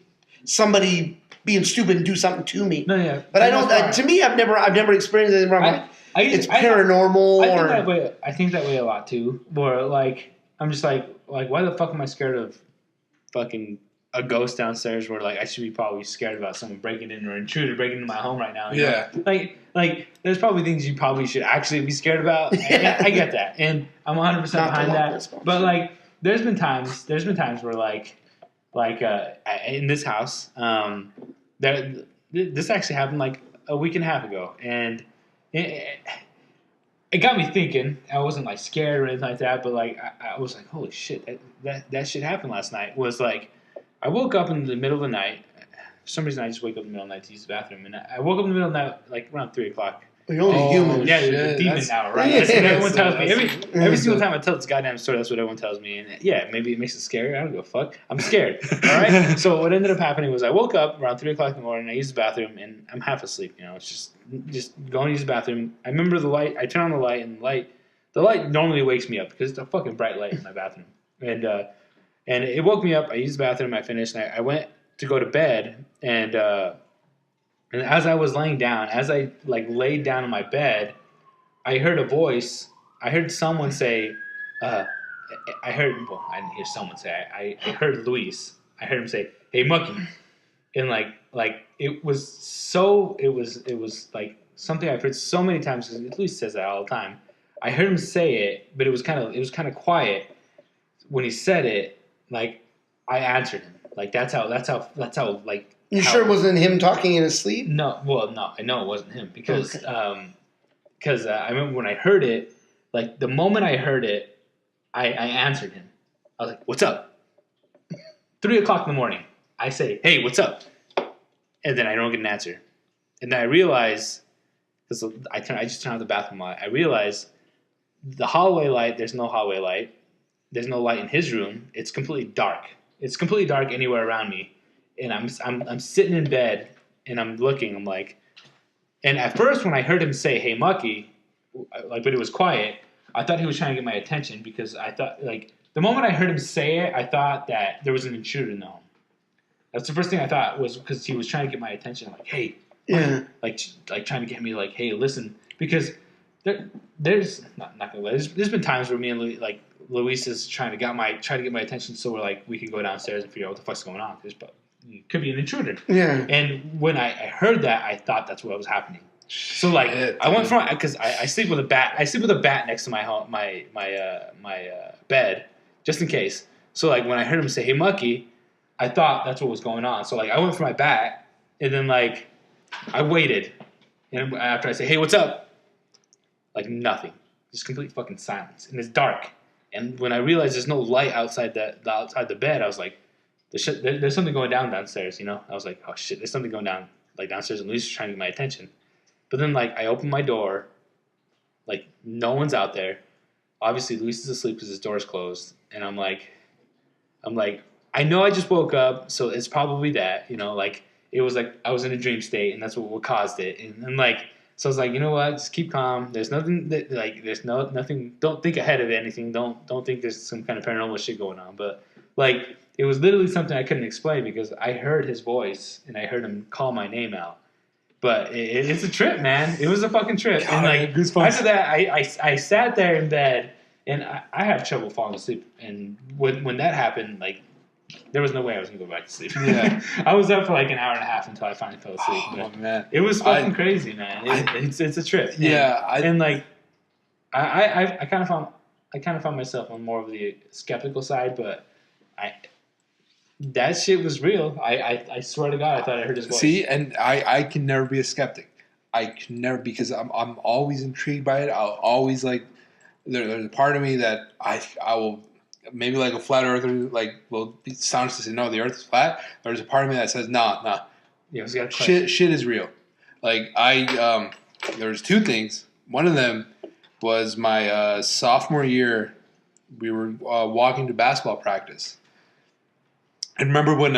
somebody being stupid and do something to me. No, yeah. But I don't. To me, I've never experienced anything where I'm like, it's paranormal I think that way a lot too. Where like I'm just like why the fuck am I scared of fucking a ghost downstairs? Where like I should be probably scared about someone breaking in or intruder breaking into my home right now. you Yeah. know? Like there's probably things you probably should actually be scared about. I get that, and I'm 100% Not the behind Loch Ness that. Monster. But like there's been times where like in this house this actually happened like a week and a half ago, and it got me thinking. I wasn't like scared or anything like that, but like I was like, holy shit, that shit happened last night. Was like I woke up in the middle of the night, for some reason I just wake up in the middle of the night to use the bathroom, and I woke up in the middle of the night like around 3 o'clock. You're only human. Yeah, shit, you're a demon that's- now, right? Yeah, That's what everyone tells me. that's- Every single time I tell this goddamn story, that's what everyone tells me. And yeah, maybe it makes it scary. I don't give a fuck. I'm scared. All right. So what ended up happening was I woke up around 3 o'clock in the morning. I used the bathroom, and I'm half asleep. You know, it's just going to use the bathroom. I remember the light. I turn on the light, and the light normally wakes me up because it's a fucking bright light in my bathroom. And it woke me up. I used the bathroom. I finished, and I went to go to bed, and as I was laying down, as I laid down in my bed, I heard a voice. I heard someone say, I didn't hear someone say. I heard Luis. I heard him say, "Hey, Mucky," and it was like something I've heard so many times. Because Luis says that all the time. I heard him say it, but it was kind of quiet. When he said it, like I answered him. Like that's how like. You sure it wasn't him talking in his sleep? No, well, no, I know it wasn't him because I remember when I heard it, like the moment I heard it, I answered him. I was like, "What's up?" 3 o'clock in the morning, I say, "Hey, what's up?" And then I don't get an answer, and then I realize because I just turned on the bathroom light. I realize the hallway light. There's no hallway light. There's no light in his room. It's completely dark. It's completely dark anywhere around me. And I'm sitting in bed and I'm looking. I'm like, and at first when I heard him say, "Hey, Mucky," but it was quiet. I thought he was trying to get my attention because I thought the moment I heard him say it, I thought that there was an intruder in the home. That's the first thing I thought was because he was trying to get my attention. Like, hey, Yeah. like trying to get me like, hey, listen, because there's not gonna lie. There's been times where me and Luis is try to get my attention, so we can go downstairs and figure out what the fuck's going on. It could be an intruder. Yeah. And when I heard that, I thought that's what was happening. So I went from because I sleep with a bat. I sleep with a bat next to my bed just in case. So when I heard him say, "Hey, Mucky," I thought that's what was going on. So I went for my bat, and then I waited, and after I say, "Hey, what's up?" Nothing, just complete fucking silence, and it's dark. And when I realized there's no light outside the bed, I was like, there's something going downstairs, you know? I was like, oh shit, there's something going down, downstairs, and Luis is trying to get my attention. But then, I open my door, no one's out there. Obviously, Luis is asleep because his door's closed. And I'm like, I know I just woke up, so it's probably that, you know? It was I was in a dream state, and that's what caused it. And so I was like, you know what? Just keep calm. There's nothing there's nothing. Don't think ahead of anything. Don't think there's some kind of paranormal shit going on. But it was literally something I couldn't explain because I heard his voice and I heard him call my name out. But it's a trip, man. It was a fucking trip. God, And goosebumps. after that, I sat there in bed and I have trouble falling asleep. And when that happened, there was no way I was gonna go back to sleep. Yeah. I was up for an hour and a half until I finally fell asleep. Oh But man, it was fucking crazy, man. It's a trip. Yeah, I kind of found myself on more of the skeptical side, but that shit was real. I swear to God, I thought I heard his voice. See, and I can never be a skeptic. I can never because I'm always intrigued by it. I'll always there's a part of me that I will. Maybe a flat earther will be sounds to say no, the earth is flat. There's a part of me that says nah. Yeah, we got Shit is real. There's two things. One of them was my sophomore year. We were walking to basketball practice. And remember when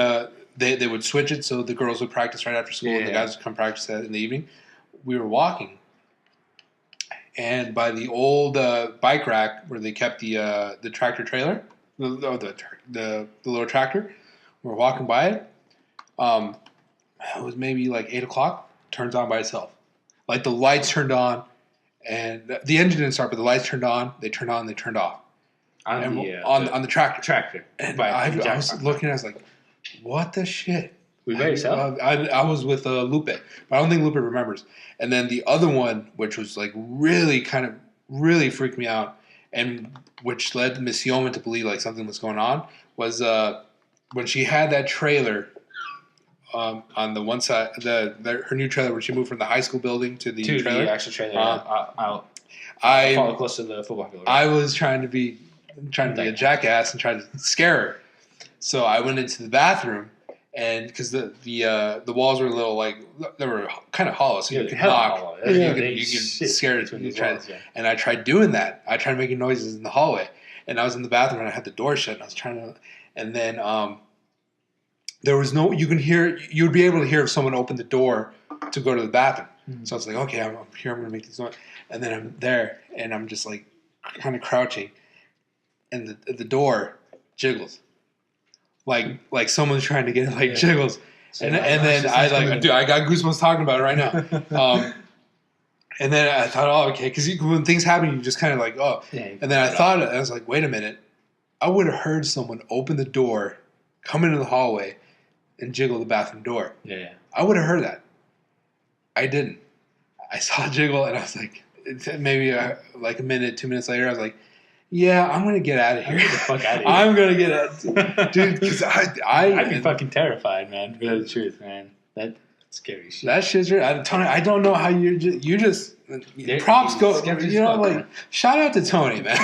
they would switch it so the girls would practice right after school and the guys would come practice in the evening? We were walking. And by the old bike rack where they kept the tractor trailer, the little tractor, we were walking by it. It was maybe 8 o'clock. Turns on by itself. The lights turned on, and the engine didn't start, but the lights turned on. They turned on. They turned off on the tractor. Tractor. And I was looking. I was like, "What the shit?" We by yourself? I was with Lupe, but I don't think Lupe remembers. And then the other one, which was really freaked me out, and which led Miss Yeoman to believe something was going on, was when she had that trailer on the one side, her new trailer where she moved from the high school building to the trailer. The actual trailer out. I follow close to the football field. I was trying to be a jackass and try to scare her. So I went into the bathroom. and because the walls were a little like they were kind of hollow, so you could hella knock. hollow. You They could shit scare it. between the walls, yeah. And I tried doing that. I tried making noises in the hallway, and I was in the bathroom and I had the door shut. And I was trying to, and then there was no. You would be able to hear if someone opened the door to go to the bathroom. Mm-hmm. So I was like, okay, I'm here. I'm gonna make this noise, and then I'm there, and I'm just like kind of crouching, and the door jiggles. Like someone's trying to get it, jiggles. So and then I got goosebumps talking about it right now. And then I thought, oh, okay, because when things happen, you just kind of like, oh. Yeah, and then I was like, wait a minute. I would have heard someone open the door, come into the hallway, and jiggle the bathroom door. Yeah. I would have heard that. I didn't. I saw it jiggle, and I was like, maybe like a minute, 2 minutes later, I was like, yeah, I'm gonna get out of here. Get the fuck out of here. I'm gonna get out, dude. Because I'd be fucking terrified, man. For the truth, man. That's scary shit. That shit's real. Tony, I don't know how you just props go. You know, like shout out to Tony, man.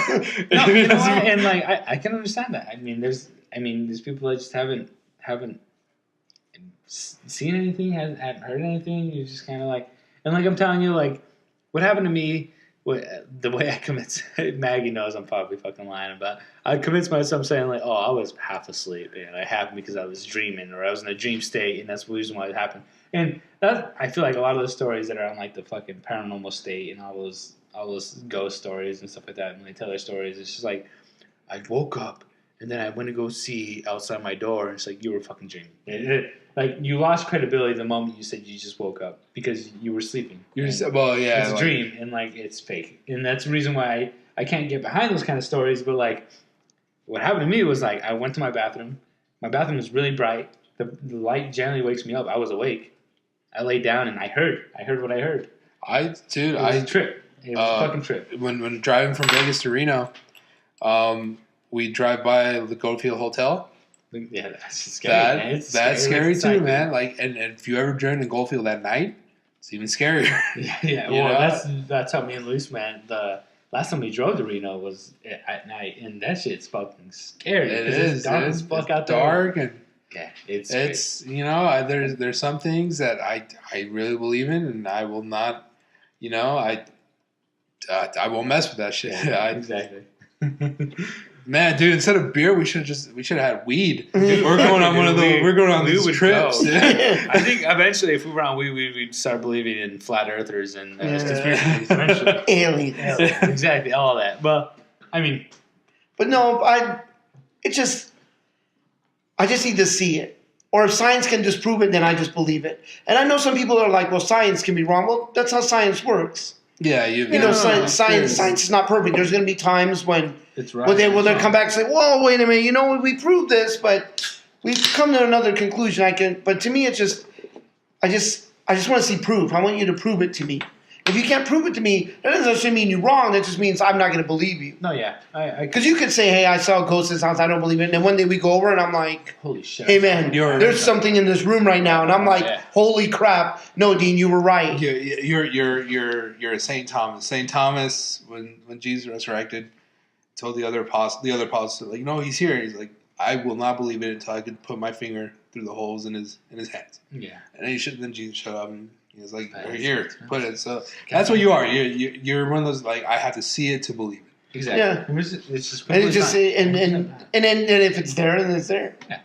No, you know what? And like I can understand that. I mean, there's people that just haven't seen anything, haven't heard anything. You're just kind of like, and like I'm telling you, like what happened to me. The way I convince Maggie knows I'm probably fucking lying about. I convinced myself saying like, oh, I was half asleep and it happened because I was dreaming or I was in a dream state and that's the reason why it happened. And that I feel like a lot of the stories that are on like the fucking paranormal state and all those ghost stories and stuff like that, and they tell their stories, it's just like I woke up and then I went to go see outside my door and it's like you were fucking dreaming. Like you lost credibility the moment you said you just woke up because you were sleeping. It's a dream and like it's fake, and that's the reason why I can't get behind those kind of stories. But like, what happened to me was like I went to my bathroom. My bathroom was really bright. The light generally wakes me up. I was awake. I laid down and I heard what I heard. It was a trip. It was a fucking trip. When driving from Vegas to Reno, we drive by the Goldfield Hotel. Yeah, that's scary. That's scary too, man. Like, and if you ever journey in Goldfield at night, it's even scarier. Yeah. Well, that's how me and Luis, man. The last time we drove to Reno was at night, and that shit's fucking scary. It's dark as fuck out there. Dark and yeah, it's there's some things that I really believe in, and I will not, I won't mess with that shit. Yeah, exactly. Man, dude, instead of beer, we should have had weed. Dude, we're going on these trips. Yeah. I think eventually, if we were on weed, we'd start believing in flat earthers and conspiracies. Eventually, aliens. Exactly, all that. But I mean, but no, I just need to see it. Or if science can disprove it, then I just believe it. And I know some people are like, well, science can be wrong. Well, that's how science works. Yeah, science is not perfect. There's going to be times when it's right. Will they come back and say, "Whoa, wait a minute, we proved this, but we've come to another conclusion." But to me, it's just, I just want to see proof. I want you to prove it to me. If you can't prove it to me, that doesn't necessarily mean you're wrong. That just means I'm not going to believe you. No, yeah, because you could say, "Hey, I saw a ghost in this house. I don't believe it." And then one day we go over, and I'm like, "Holy shit! Hey, man, there's something in this room right now." And I'm like, "Holy crap! No, Dean, you were right." You're a Saint Thomas. Saint Thomas, when Jesus resurrected, told the other apostles, like, "No, he's here." He's like, "I will not believe it until I could put my finger through the holes in his hands." Yeah, and then Jesus showed up and. He was like, "Here, put it." So that's what you are. You're one of those like I have to see it to believe it. Exactly. Yeah. It's just and if it's there, then it's there. Yeah.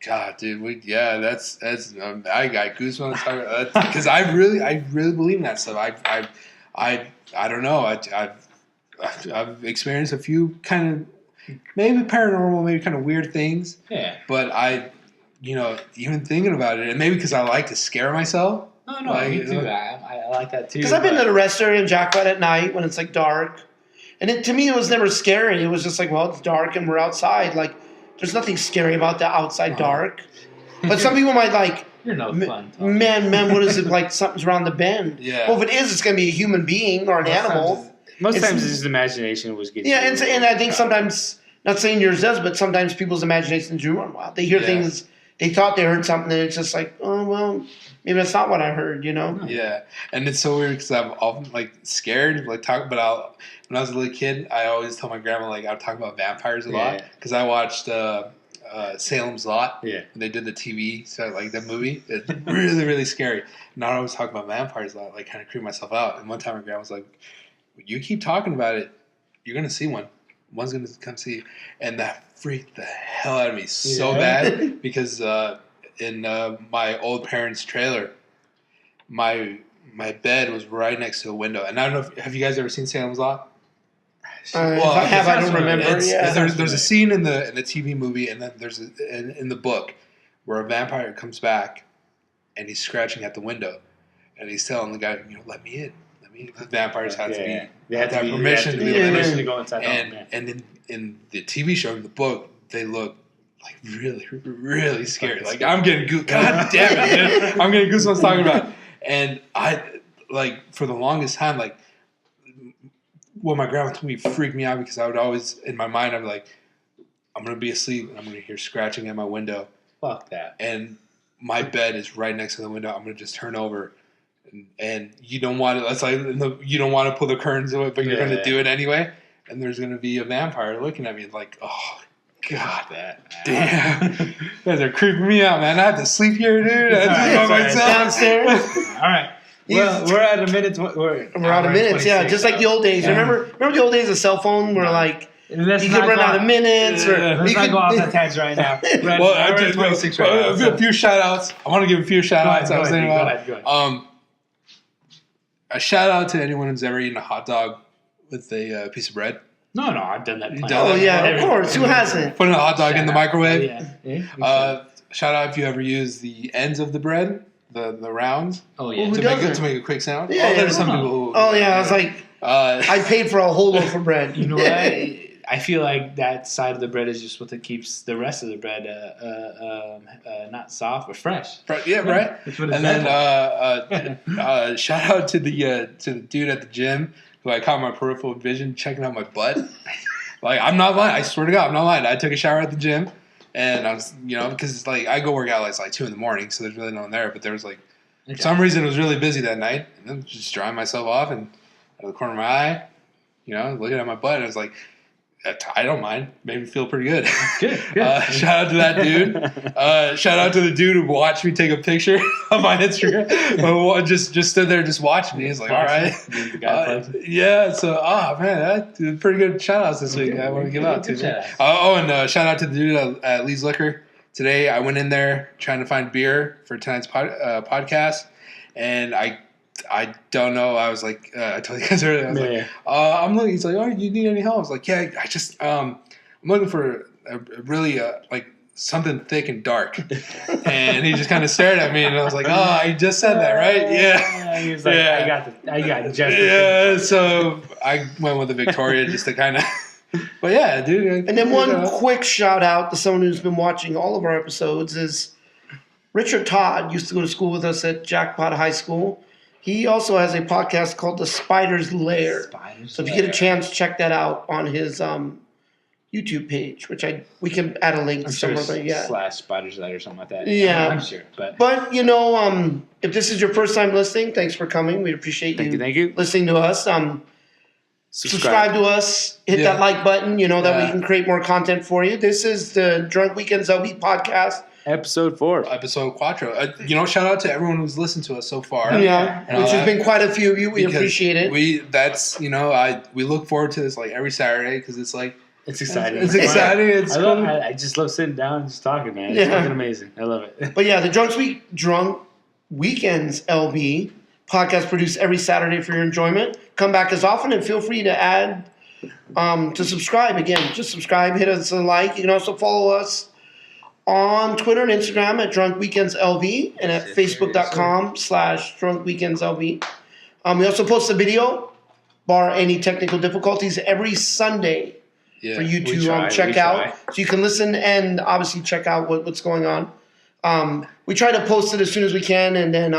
God, dude, that's I got goosebumps because I really believe in that stuff. I don't know. I've experienced a few kind of maybe paranormal, maybe kind of weird things. Yeah. But even thinking about it, and maybe because I like to scare myself. No, me too. I like that too. Because I've been to the restaurant in Jacqueline at night when it's like dark, and to me it was never scary. It was just like, well, it's dark and we're outside. Like, there's nothing scary about the outside dark. But some people might like, you're no fun. Man, what is it like? Something's around the bend. Yeah. Well, if it is, it's going to be a human being or an animal. Most times, it's just imagination was getting. Yeah, and I think sometimes, not saying yours does, but sometimes people's imaginations do run wild. They hear things. They thought they heard something, and it's just like, oh, well, maybe that's not what I heard, Yeah, and it's so weird because I'm often, scared, when I was a little kid, I always tell my grandma, I would talk about vampires a lot because I watched Salem's Lot. Yeah. And they did the TV, so like that movie. It's really, really scary. Now I was talking about vampires, I like kind of creep myself out. And one time my grandma was like, "You keep talking about it, you're gonna see one. One's gonna come see you." And that freaked the hell out of me so bad because in my old parents' trailer, my bed was right next to a window. And I don't know have you guys ever seen Salem's Lot? If I have, I don't remember. There's a scene in the TV movie, and then there's in the book where a vampire comes back, and he's scratching at the window, and he's telling the guy, "Let me in. Let me in." The vampires have to have permission to go inside. And in the TV show, in the book, they look like really, really scary. Like I'm getting God damn it, dude. I'm getting goosebumps talking about it. And I for the longest time, what my grandma told me freaked me out because I would always, in my mind, I'd be like, I'm going to be asleep and I'm going to hear scratching at my window. Fuck that. And my bed is right next to the window. I'm going to just turn over. And you don't want to, that's like, you don't want to pull the curtains away, but you're going to do it anyway. And there's going to be a vampire looking at me like, oh, God. Damn. You guys are creeping me out, man. I have to sleep here, dude. I have to sleep by myself. Downstairs. All right. Well, we're at a minute. We're out of minutes, yeah. Just like the old days. Yeah. Remember the old days of cell phone where you Let's could run out of minutes. Let's not go off that tangent right now. Well, I did 26 right now. A few shout outs. I want to give a few shout outs. Go ahead. A shout out to anyone who's ever eaten a hot dog with a piece of bread. No, I've done that. Oh, yeah, of course. Who hasn't? Putting a hot dog in the microwave. Yeah. Shout out if you ever use the ends of the bread, the rounds. Oh, yeah. To make a quick sound. Yeah, there's some people who. Oh, yeah. I was like, I paid for a whole loaf of bread. You know what? I feel like that side of the bread is just what keeps the rest of the bread not soft but fresh. Yeah, right. That's what it's and then shout out to the dude at the gym who I caught my peripheral vision checking out my butt. I'm not lying. I swear to God, I'm not lying. I took a shower at the gym, and I was, because I go work out at 2 a.m, so there's really no one there. But there was for some reason it was really busy that night, and then just drying myself off and out of the corner of my eye, looking at my butt, and I was like, I don't mind. Made me feel pretty good. Good. Shout out to that dude. Shout out to the dude who watched me take a picture on my Instagram. just stood there just watching me. He's like, all right. Yeah. So, man, that's pretty good shout outs this week. I want to give out to. And shout out to the dude at Lee's Liquor. Today, I went in there trying to find beer for tonight's podcast, and I don't know. I was like, I told you guys earlier. I was like, I'm looking. He's like, oh, you need any help? I was like, yeah. I just, I'm looking for a really something thick and dark. And he just kind of stared at me, and I was like, oh, I just said that, right? Yeah. He was like, I got just. Yeah. So I went with the Victoria just to kind of. But yeah, dude. And then one quick shout out to someone who's been watching all of our episodes is Richard Todd. Used to go to school with us at Jackpot High School. He also has a podcast called The Spider's Lair. So if you get a chance, check that out on his YouTube page, which we can add a link somewhere. But yeah, /Spider's Lair or something like that. Yeah, I'm sure. But if this is your first time listening, thanks for coming. We appreciate you. Thank you. Listening to us. Subscribe to us. Hit that like button. That we can create more content for you. This is the Drunk Weekends LB podcast. Episode 4. Episode 4. Shout out to everyone who's listened to us so far. Yeah, which has been quite a few of you. We appreciate it. We look forward to this every Saturday because it's it's exciting. It's exciting. It's cool. I just love sitting down and just talking, man. It's fucking amazing. I love it. But yeah, the Drunk Weekends LB podcast produced every Saturday for your enjoyment. Come back as often and feel free to add to subscribe. Again, just subscribe, hit us a like. You can also follow us on Twitter and Instagram at Drunk Weekends LV and at Facebook.com/Drunk Weekends LV. We also post a video, bar any technical difficulties, every Sunday for you to check out. So you can listen and obviously check out what's going on. We try to post it as soon as we can and then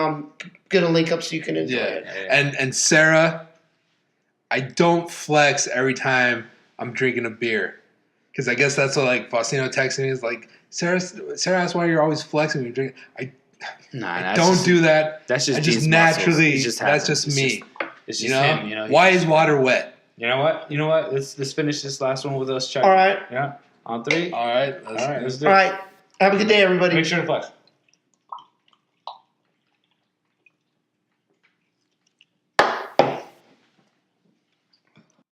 get a link up so you can enjoy it. And Sarah, I don't flex every time I'm drinking a beer. Because I guess that's what Faustino texted me is like, Sarah asked why you're always flexing when you're drinking. I don't do that. That's just I just naturally. That's just me. It's just him. Why is water wet? You know what? Let's finish this last one with us. All right. Yeah. On 3. All right. Let's do All it. right. Have a good day, everybody. Make sure to flex.